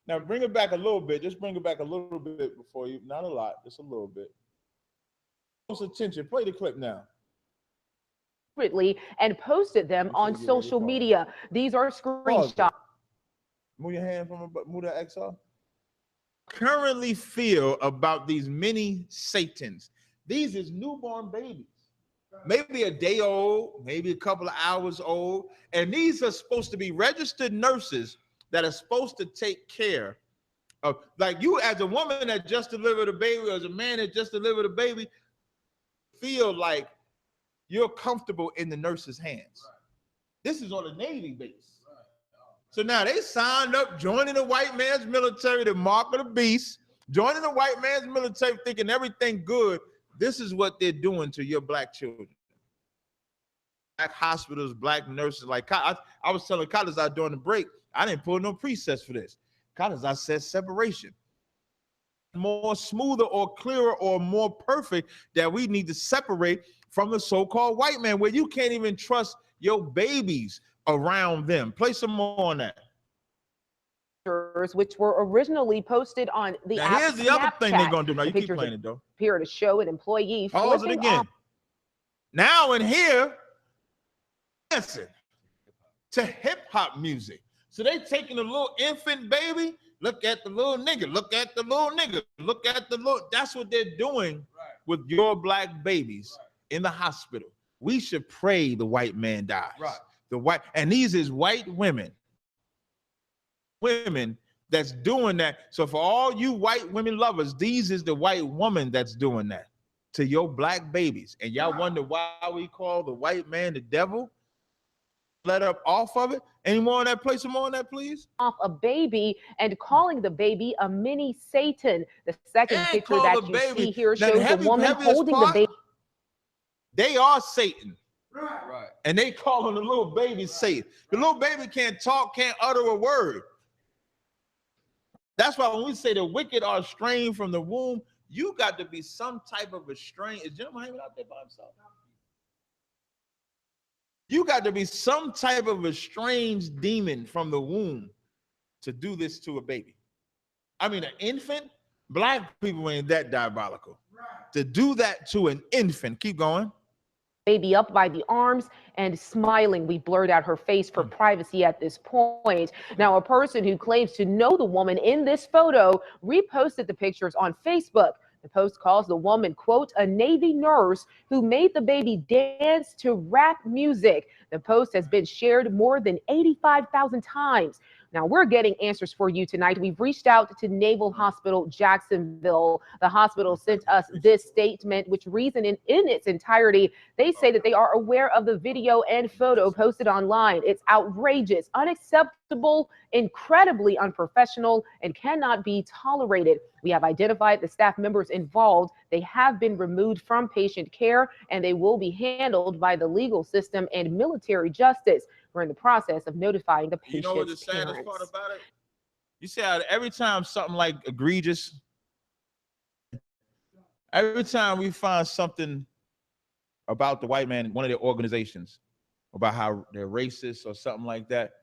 Now bring it back a little bit. Just bring it back a little bit before you. Not a lot, just a little bit. Close attention. Play the clip now. And posted them on social media. These are screenshots. Move your hand from move that X off. Currently feel about these mini Satans. These is newborn babies. Maybe a day old, maybe a couple of hours old. And these are supposed to be registered nurses that are supposed to take care of, like you as a woman that just delivered a baby, or as a man that just delivered a baby, feel like you're comfortable in the nurse's hands. This is on a Navy base. So now they signed up, joining the white man's military, the mark of the beast, joining the white man's military, thinking everything good. This is what they're doing to your black children. Black hospitals, black nurses. Like I was telling Chaataza during the break, I didn't pull no presets for this. Chaataza said separation. More smoother or clearer or more perfect that we need to separate from the so-called white man, where you can't even trust your babies around them. Play some more on that. Which were originally posted on the app. Here's the other thing they're gonna do. Now you keep playing it though. Appear to show an employee. Pause it again. Now in here, dancing to hip hop music. So they taking a little infant baby. Look at the little nigga. Look at the little nigga. Look at the little. That's what they're doing with your black babies in the hospital. We should pray the white man dies. Right. The white, and these is white women. Women that's doing that. So for all you white women lovers, these is the white woman that's doing that to your black babies. And y'all wonder why we call the white man the devil? Let up off of it. Any more on that? Play some more on that, please. Off a baby and calling the baby a mini Satan. The second picture that you see here shows a woman holding the baby. They are Satan. Right. And they calling the little baby Satan. The little baby can't talk, can't utter a word. That's why when we say the wicked are estranged from the womb, you got to be some type of a strain. Is Jim hanging out there by himself? You got to be some type of a strange demon from the womb to do this to a baby. I mean, an infant, black people ain't that diabolical. To do that to an infant, keep going. Baby up by the arms and smiling. We blurred out her face for privacy at this point. Now, a person who claims to know the woman in this photo reposted the pictures on Facebook. The post calls the woman, quote, a Navy nurse who made the baby dance to rap music. The post has been shared more than 85,000 times. Now, we're getting answers for you tonight. We've reached out to Naval Hospital Jacksonville. The hospital sent us this statement, which reads in its entirety. They say that they are aware of the video and photo posted online. It's outrageous, unacceptable, incredibly unprofessional, and cannot be tolerated. We have identified the staff members involved. They have been removed from patient care, and they will be handled by the legal system and military justice. We're in the process of notifying the patient's You know what the saddest part about it? You see how every time something like egregious, every time we find something about the white man in one of their organizations, about how they're racist or something like that,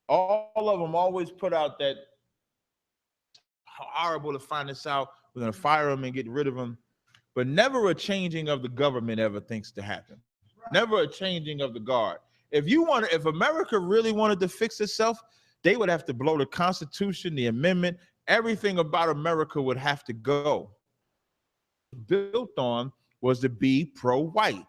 all of them always put out that horrible to find this out. We're going to fire them and get rid of them. But never a changing of the government ever thinks to happen. Never a changing of the guard. If America really wanted to fix itself, they would have to blow the Constitution, the amendment, everything about America would have to go. Built on was to be pro-white,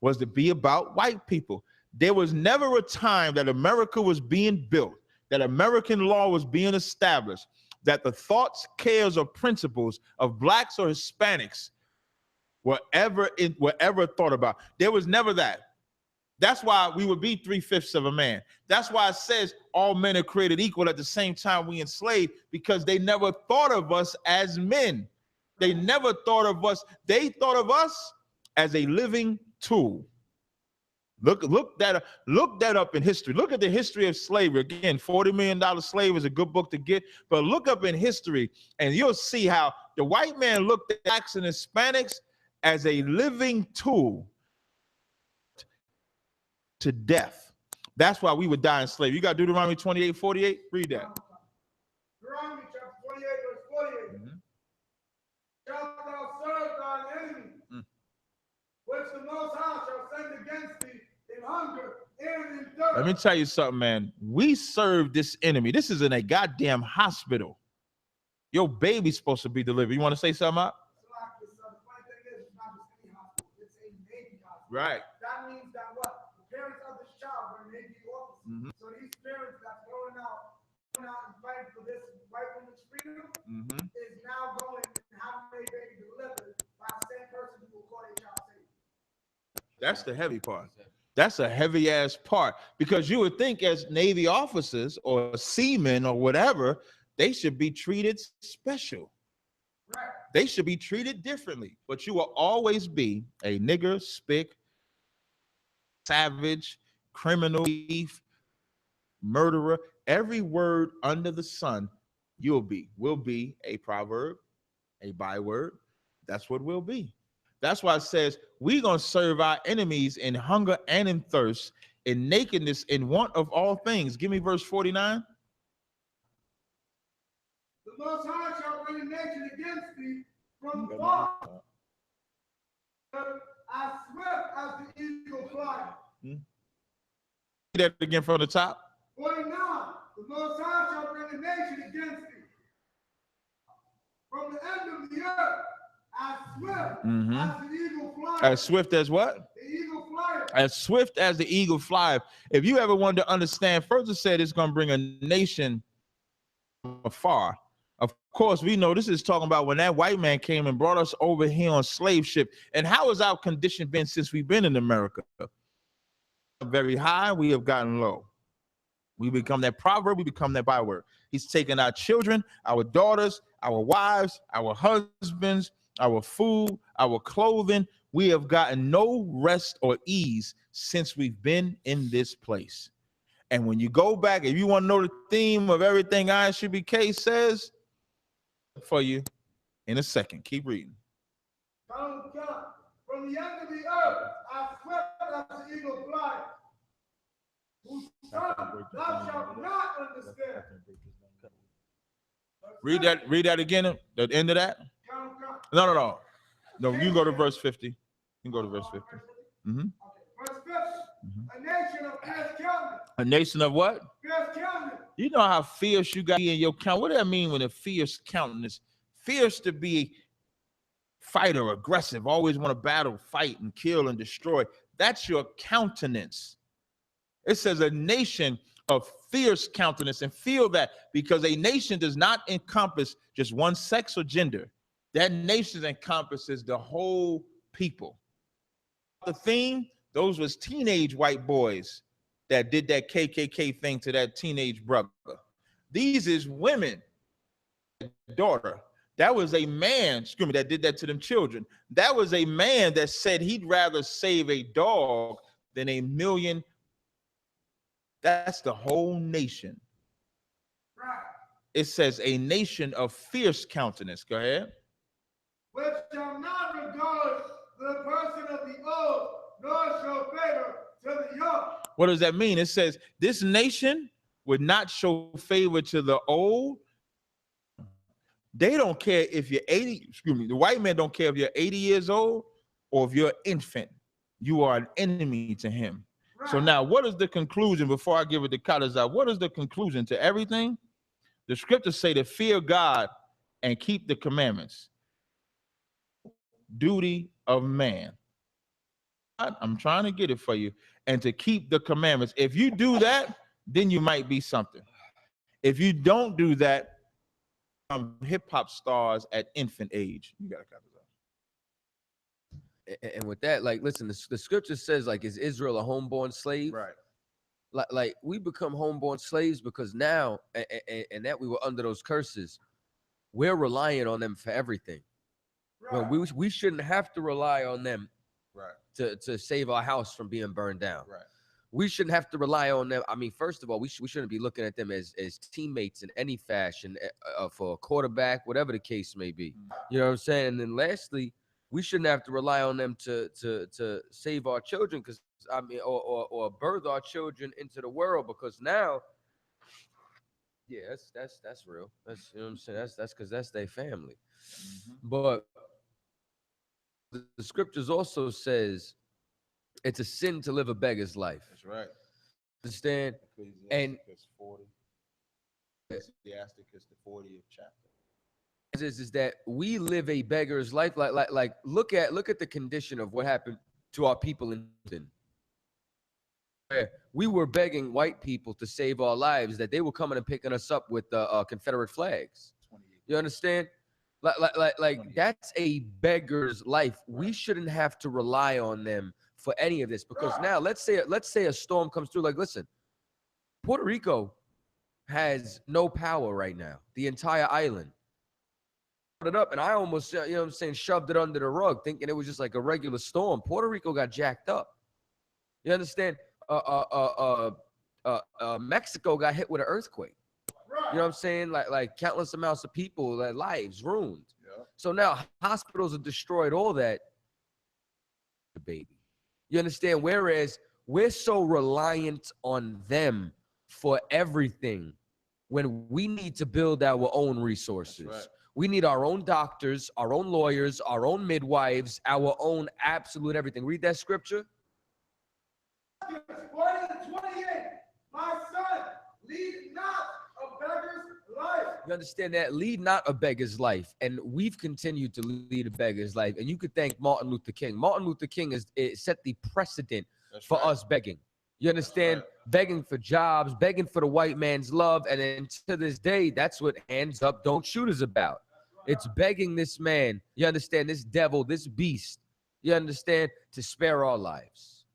was to be about white people. There was never a time that America was being built, that American law was being established, that the thoughts, cares, or principles of blacks or Hispanics were ever thought about. There was never that. That's why we would be 3/5 of a man. That's why it says all men are created equal at the same time we enslaved, because they never thought of us as men. They never thought of us. They thought of us as a living tool. Look that up in history. Look at the history of slavery. Again, $40 Million Slave is a good book to get, but look up in history and you'll see how the white man looked at blacks and Hispanics as a living tool to death. That's why we would die in slavery. You got Deuteronomy 28:48. Read that. Deuteronomy chapter 28, verse 48. Shalt thou serve thine enemy, which the Most High shall send against thee in hunger and in thirst. Let me tell you something, man. We serve this enemy. This is in a goddamn hospital. Your baby's supposed to be delivered. You want to say something out? Right. That means that what? The parents of this child were Navy officers. So these parents that's going out and fighting for this white woman's freedom is now going and having their baby delivered by the same person who will call their child safe. That's the heavy part. That's a heavy ass part, because you would think as Navy officers or seamen or whatever, they should be treated special. Right. They should be treated differently, but you will always be a nigger, spick, savage, criminal, thief, murderer. Every word under the sun will be a proverb, a byword. That's what will be. That's why it says we're going to serve our enemies in hunger and in thirst, in nakedness, in want of all things. Give me verse 49. The Most High shall bring a nation against thee from far, as swift as the eagle flies. Read that again from the top. 49. The Most High shall bring a nation against thee from the end of the earth, as swift as the eagle flies. As swift as what? The eagle flies. As swift as the eagle flies. If you ever wanted to understand, first it said it's going to bring a nation afar. Of course, we know this is talking about when that white man came and brought us over here on slave ship. And how has our condition been since we've been in America? Very high, we have gotten low. We become that proverb, we become that byword. He's taken our children, our daughters, our wives, our husbands, our food, our clothing. We have gotten no rest or ease since we've been in this place. And when you go back, if you want to know the theme of everything I.S.U.P.K says, for you in a second. Keep reading. From the end of the earth, as swift as the eagle flies, whose son thou shalt not understand. Read that again. The end of that. No. You can go to verse 50. You can go to verse 50. Verse 50. A nation of fierce countenance. A nation of what? Fierce countenance. You know how fierce you got in your count. What does that mean when a fierce countenance? Fierce to be fighter, aggressive, always want to battle, fight, and kill and destroy. That's your countenance. It says a nation of fierce countenance, and feel that, because a nation does not encompass just one sex or gender. That nation encompasses the whole people. The theme, those was teenage white boys that did that KKK thing to that teenage brother. These is women, daughter. That was a man, excuse me, that did that to them children. That was a man that said he'd rather save a dog than a million. That's the whole nation. Right. It says a nation of fierce countenance. Go ahead. Which shall not regard the person of the old, nor show favor to the young. What does that mean? It says this nation would not show favor to the old. They don't care if you're 80, excuse me, the white man don't care if you're 80 years old or if you're an infant. You are an enemy to him. Right. So now, what is the conclusion before I give it to Chaataza? What is the conclusion to everything? The scriptures say to fear God and keep the commandments. Duty of man. I'm trying to get it for you. And to keep the commandments. If you do that, then you might be something. If you don't do that, hip-hop stars at infant age. You gotta cut it. And with that, like, listen, the scripture says, like, is Israel a homeborn slave? Right. Like we become homeborn slaves because now, and that we were under those curses, we're relying on them for everything. Right. When we shouldn't have to rely on them, right, to save our house from being burned down. Right. We shouldn't have to rely on them. I mean, first of all, we shouldn't be looking at them as teammates in any fashion for a quarterback, whatever the case may be. You know what I'm saying? And then lastly, we shouldn't have to rely on them to save our children, because I mean, or birth our children into the world, because now, yeah, that's real. That's, you know what I'm saying? That's because that's their family. Mm-hmm. But the scriptures also says it's a sin to live a beggar's life. That's right. Understand? And 40. Ecclesiasticus, the 40th chapter. Is that we live a beggar's life. Like look at the condition of what happened to our people in London. We were begging white people to save our lives, that they were coming and picking us up with the Confederate flags. You understand? Like that's a beggar's life. We shouldn't have to rely on them for any of this, because now let's say a storm comes through. Like, listen, Puerto Rico has no power right now, the entire island. It up, and I almost, you know what I'm saying, shoved it under the rug, thinking it was just like a regular storm. Puerto Rico got jacked up. You understand? Mexico got hit with an earthquake. You know what I'm saying? Like countless amounts of people, their lives ruined. Yeah. So now hospitals have destroyed all that. The baby. You understand? Whereas we're so reliant on them for everything, when we need to build our own resources. Right. We need our own doctors, our own lawyers, our own midwives, our own absolute everything. Read that scripture. 28. My son, lead not a beggar's life. You understand that? Lead not a beggar's life. And we've continued to lead a beggar's life. And you could thank Martin Luther King. Martin Luther King set the precedent for us begging. You understand? Begging for jobs, begging for the white man's love. And then to this day, that's what Hands Up, Don't Shoot is about. It's begging this man, you understand, this devil, this beast, you understand, to spare our lives.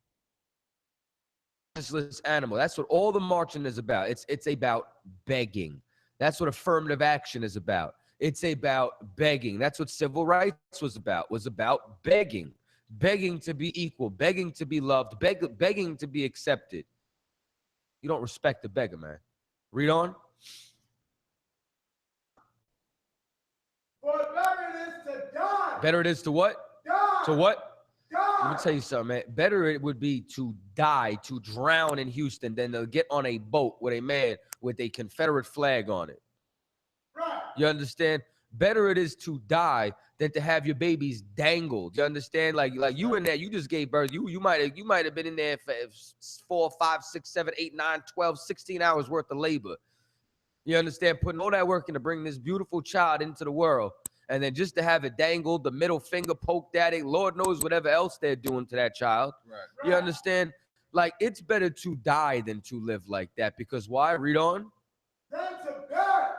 This animal. That's what all the marching is about. It's about begging. That's what affirmative action is about. It's about begging. That's what civil rights was about begging. Begging to be equal, begging to be loved, begging to be accepted. You don't respect the beggar, man. Read on. For better it is to die. Better it is to what? Die. To what? Die. Let me tell you something, man. Better it would be to die, to drown in Houston, than to get on a boat with a man with a Confederate flag on it. Right. You understand? Better it is to die than to have your babies dangled. You understand? Like you in there, you just gave birth. You might have been in there for 4, 5, 6, 7, 8, 9, 12, 16 hours worth of labor. You understand? Putting all that work in to bring this beautiful child into the world. And then just to have it dangled, the middle finger poked at it, Lord knows whatever else they're doing to that child. Right. You understand? Like, it's better to die than to live like that. Because why? Read on. Then to bear.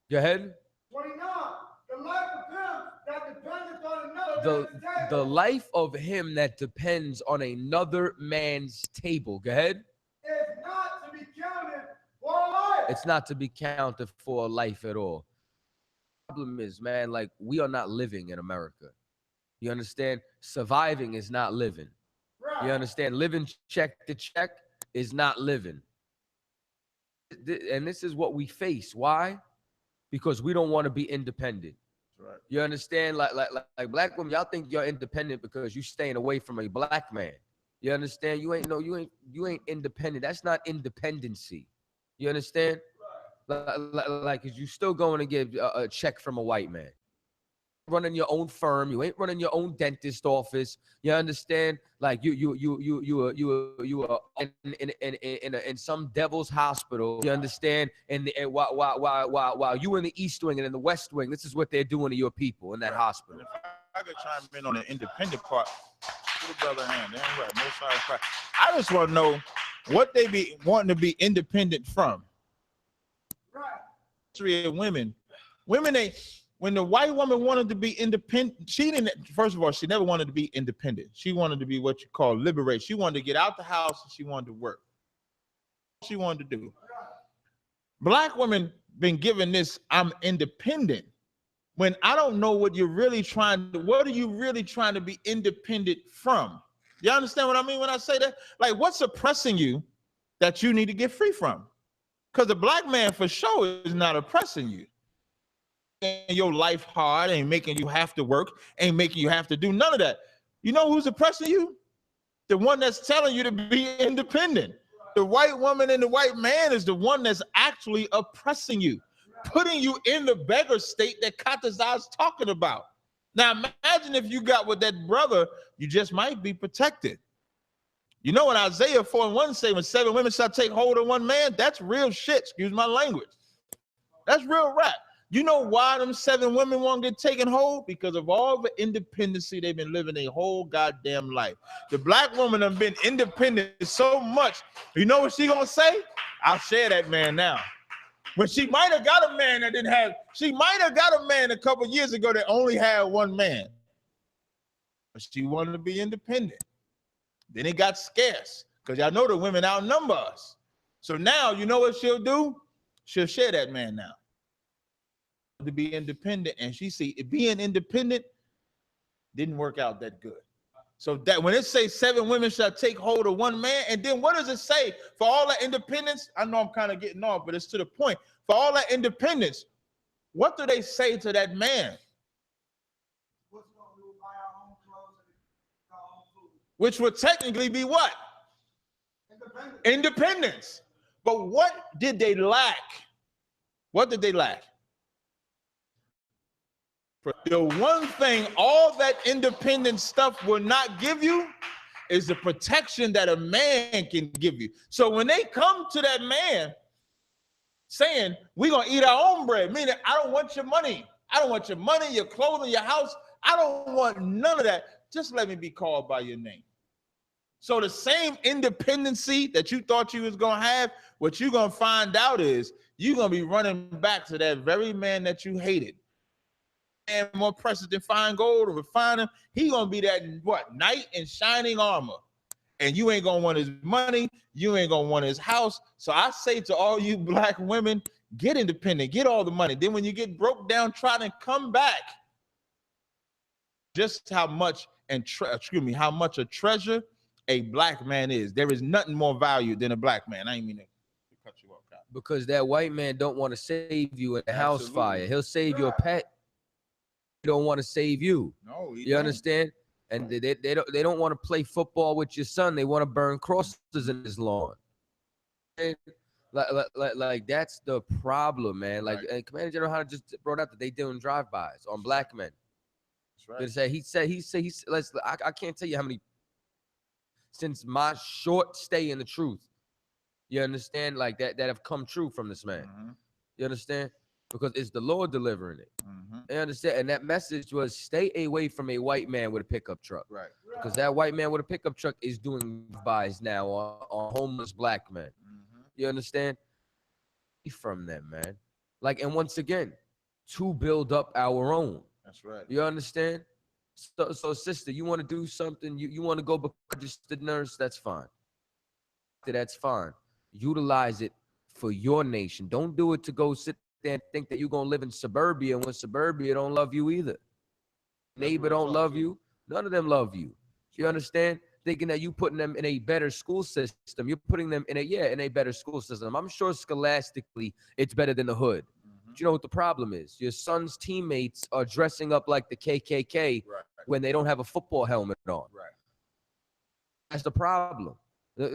Go ahead. 29. The life of him that dependeth on another man's table. The life of him that depends on another man's table. Go ahead. Is not to be counted for a life. It's not to be counted for a life at all. The problem is, man, like, we are not living in America. You understand? Surviving is not living. Right. You understand? Living check to check is not living. And this is what we face. Why? Because we don't want to be independent. Right. You understand? Like black women, y'all think you're independent because you staying away from a black man. You understand? You ain't independent. That's not independency. You understand? Like, cause you still going to get a check from a white man. Running your own firm, you ain't running your own dentist office. You understand? Like, you are in some devil's hospital. You understand? And while you in the East Wing and in the West Wing, this is what they're doing to your people in that hospital. If I could chime in on the independent part, give a brother a hand. Damn right, no side. I just want to know what they be wanting to be independent from. Right. History of women ain't. When the white woman wanted to be independent, she didn't. First of all, she never wanted to be independent. She wanted to be what you call liberate. She wanted to get out the house and she wanted to work. She wanted to do. Black women been given this, I'm independent. When I don't know what you're really trying to, what are you really trying to be independent from? You understand what I mean when I say that? Like, what's oppressing you that you need to get free from? Because the black man for sure is not oppressing you. Your life hard, ain't making you have to work, ain't making you have to do none of that. You know who's oppressing you? The one that's telling you to be independent. The white woman and the white man is the one that's actually oppressing you, putting you in the beggar state that Chaataza is talking about. Now imagine if you got with that brother, you just might be protected. You know what Isaiah 4:1 say, when 7 women shall take hold of one man? That's real shit, excuse my language. That's real rap. You know why them 7 women won't get taken hold? Because of all the independency they've been living their whole goddamn life. The black woman have been independent so much. You know what she gonna say? I'll share that man now. When she might have got a man that didn't have, she might have got a man a couple years ago that only had one man. But she wanted to be independent. Then it got scarce because y'all know the women outnumber us. So now you know what she'll do? She'll share that man now. To be independent, and she see it being independent didn't work out that good. So that when it says 7 women shall take hold of one man, and then what does it say for all that independence? I know I'm kind of getting off, but it's to the point. For all that independence, what do they say to that man? Which would technically be what? Independence. But what did they lack? What did they lack? The one thing all that independent stuff will not give you is the protection that a man can give you. So when they come to that man saying, we're going to eat our own bread, meaning I don't want your money. I don't want your money, your clothing, your house. I don't want none of that. Just let me be called by your name. So the same independency that you thought you was going to have, what you're going to find out is you're going to be running back to that very man that you hated. And more precious than fine gold or refine him, he gonna be that what knight in shining armor, and you ain't gonna want his money, you ain't gonna want his house. So I say to all you black women, get independent, get all the money. Then when you get broke down, try to come back. Just how much how much a treasure a black man is. There is nothing more valued than a black man. I ain't mean to cut you off, Kyle. Because that white man don't want to save you in a house fire. He'll save your pet. Don't want to save you. No, you understand? And they don't want to play football with your son. They want to burn crosses in his lawn. And like that's the problem, man. Like and Commander General Hanna just brought out that they doing drive-bys on black men. That's right. He said I can't tell you how many since my short stay in the truth. You understand? Like that have come true from this man. Mm-hmm. You understand? Because it's the Lord delivering it. Mm-hmm. I understand. And that message was stay away from a white man with a pickup truck. Right. because that white man with a pickup truck is doing buys now on homeless black men. You understand? From them, man. Like, and once again, to build up our own. That's right. You understand? So sister, you want to do something, you want to go become a registered nurse, that's fine. That's fine. Utilize it for your nation. Don't do it to go sit there and think that you're going to live in suburbia when suburbia don't love you either. Neighbor don't love you. None of them love you. You understand? Thinking that you putting them in a better school system. You're putting them in a better school system. I'm sure scholastically it's better than the hood. But you know what the problem is? Your son's teammates are dressing up like the KKK when they don't have a football helmet on. Right. That's the problem. For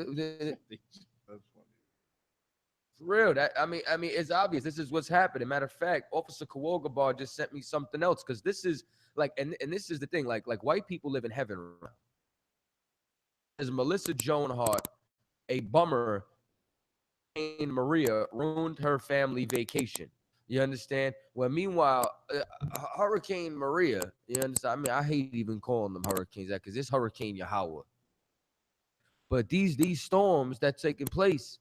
real. I mean, it's obvious. This is what's happening. Matter of fact, Officer Kawogabar just sent me something else, because this is like, and this is the thing. Like white people live in heaven. As Melissa Joan Hart, a bummer, in Maria ruined her family vacation. You understand? Well, meanwhile, Hurricane Maria, you understand? I mean, I hate even calling them hurricanes, because it's Hurricane Yahweh. But these storms that's taking place,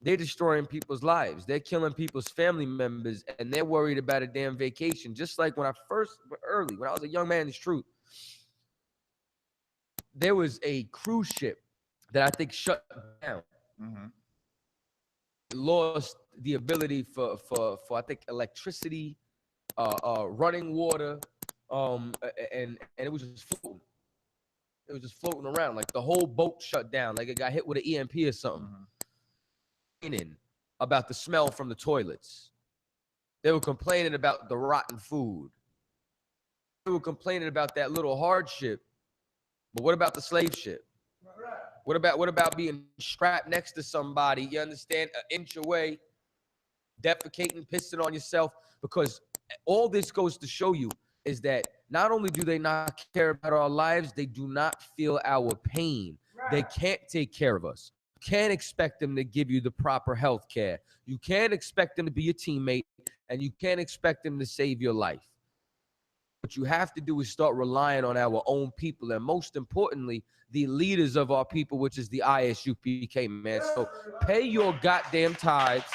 they're destroying people's lives. They're killing people's family members, and they're worried about a damn vacation. Just like when I was a young man, it's true. There was a cruise ship that I think shut down. Lost the ability for I think electricity, running water, and it was just floating. It was just floating around. Like the whole boat shut down. Like it got hit with an EMP or something. Complaining about the smell from the toilets. They were complaining about the rotten food. They were complaining about that little hardship. But what about the slave ship? What about being strapped next to somebody, you understand, an inch away, defecating, pissing on yourself? Because all this goes to show you is that not only do they not care about our lives, they do not feel our pain. They can't take care of us. You can't expect them to give you the proper health care. You can't expect them to be your teammate, and you can't expect them to save your life. What you have to do is start relying on our own people, and most importantly, the leaders of our people, which is the I.S.U.P.K, man. So pay your goddamn tithes.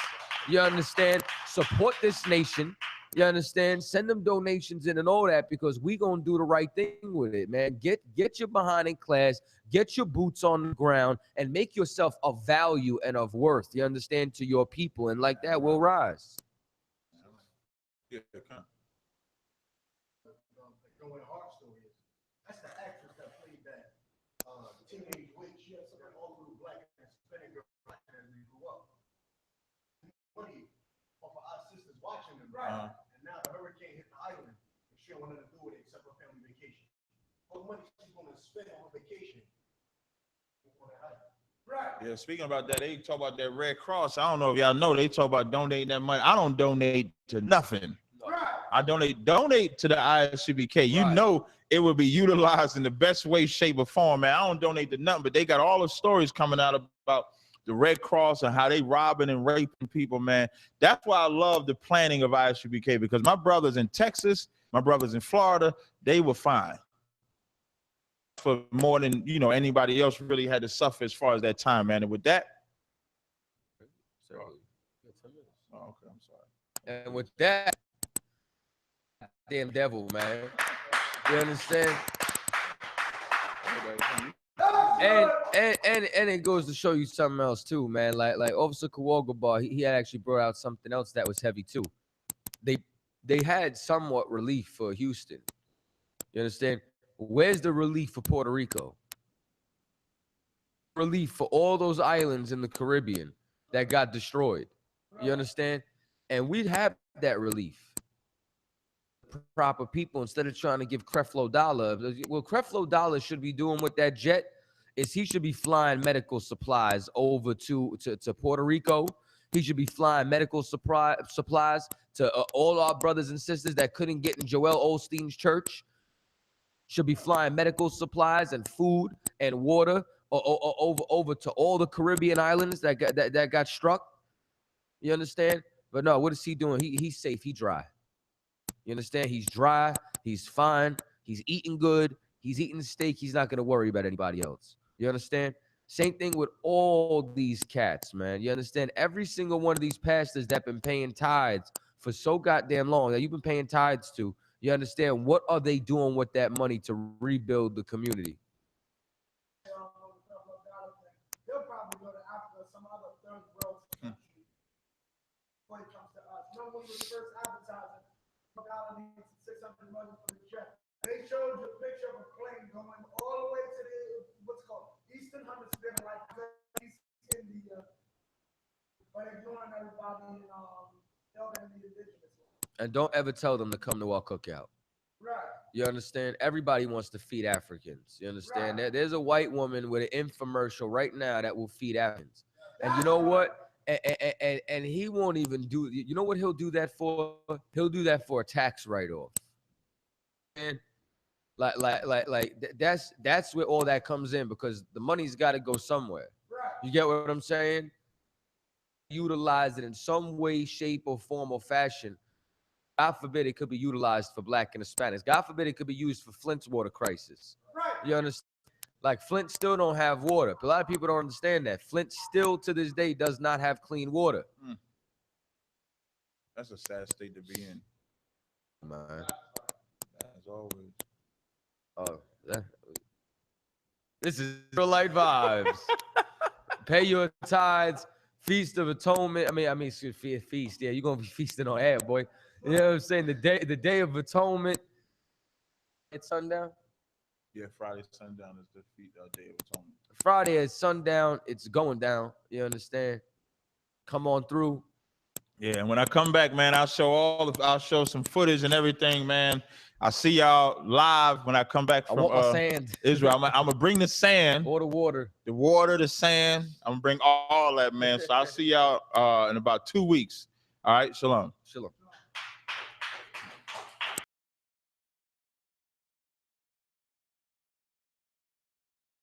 You understand? Support this nation. You understand? Send them donations in and all that, because we gonna do the right thing with it, man. Get your behind in class, get your boots on the ground, and make yourself of value and of worth. You understand? To your people, and like that, we'll rise. Yeah, come. Going hard story is that's the actress that played that teenage witch. She had some all little black and Hispanic girl as they grew up. Money off of our sisters watching them, and now the hurricane hit the island, and she don't want nothing to do with it except her family vacation. All the money she's going to spend on her vacation. Yeah, speaking about that, they talk about that Red Cross. I don't know if y'all know, they talk about donating that money. I don't donate to nothing. I donate to the I.S.U.P.K. You know it will be utilized in the best way, shape, or form, man. I don't donate to nothing, but they got all the stories coming out about the Red Cross and how they robbing and raping people, man. That's why I love the planning of I.S.U.P.K, because my brothers in Texas, my brothers in Florida, they were fine. For more than, you know, anybody else really had to suffer as far as that time, man. And with that, oh, okay, I'm sorry. And with that, damn devil, man. You understand? And it goes to show you something else too, man. Like Officer Kawogabar, he had actually brought out something else that was heavy too. They had somewhat relief for Houston. You understand? Where's the relief for Puerto Rico? Relief for all those islands in the Caribbean that got destroyed. You understand? And we'd have that relief. Proper people, instead of trying to give Creflo Dollar. Well, Creflo Dollar should be doing with that jet is he should be flying medical supplies over to Puerto Rico. He should be flying medical supplies to all our brothers and sisters that couldn't get in Joel Osteen's church. Should be flying medical supplies and food and water over to all the Caribbean islands that got struck. You understand? But no, what is he doing? He's safe. He dry. You understand? He's dry. He's fine. He's eating good. He's eating steak. He's not gonna worry about anybody else. You understand? Same thing with all these cats, man. You understand? Every single one of these pastors that been paying tithes for so goddamn long that you've been paying tithes to, you understand what are they doing with that money to rebuild the community? They'll probably go to Africa or some other third world country when it comes to us. Remember when we were first advertising, $600 million for the jet. They showed you a picture of a plane going all the way to the what's called Eastern Hemisphere, like East India, but ignoring everybody and helping the indigenous ones. And don't ever tell them to come to our cookout. Right. You understand? Everybody wants to feed Africans. You understand? Right. There's a white woman with an infomercial right now that will feed Africans. And you know what? And he won't even do, you know what he'll do that for? He'll do that for a tax write-off. And that's where all that comes in, because the money's got to go somewhere. Right. You get what I'm saying? Utilize it in some way, shape, or form or fashion. God forbid it could be utilized for Black and Hispanics. God forbid it could be used for Flint's water crisis. Right. You understand? Like Flint still don't have water. A lot of people don't understand that. Flint still to this day does not have clean water. That's a sad state to be in. Man. As always. Oh, this is Israelite vibes. Pay your tithes. Feast of Atonement. I mean, feast. Yeah, you're gonna be feasting on air, boy. You know what I'm saying? The day of atonement. It's sundown. Yeah, Friday sundown is the day of atonement. Friday at sundown, it's going down. You understand? Come on through. Yeah, and when I come back, man, I'll show some footage and everything, man. I'll see y'all live when I come back from sand. Israel. I'm gonna bring the sand, or the water, the sand. I'm gonna bring all that, man. So I'll see y'all in about 2 weeks. All right, shalom. Shalom.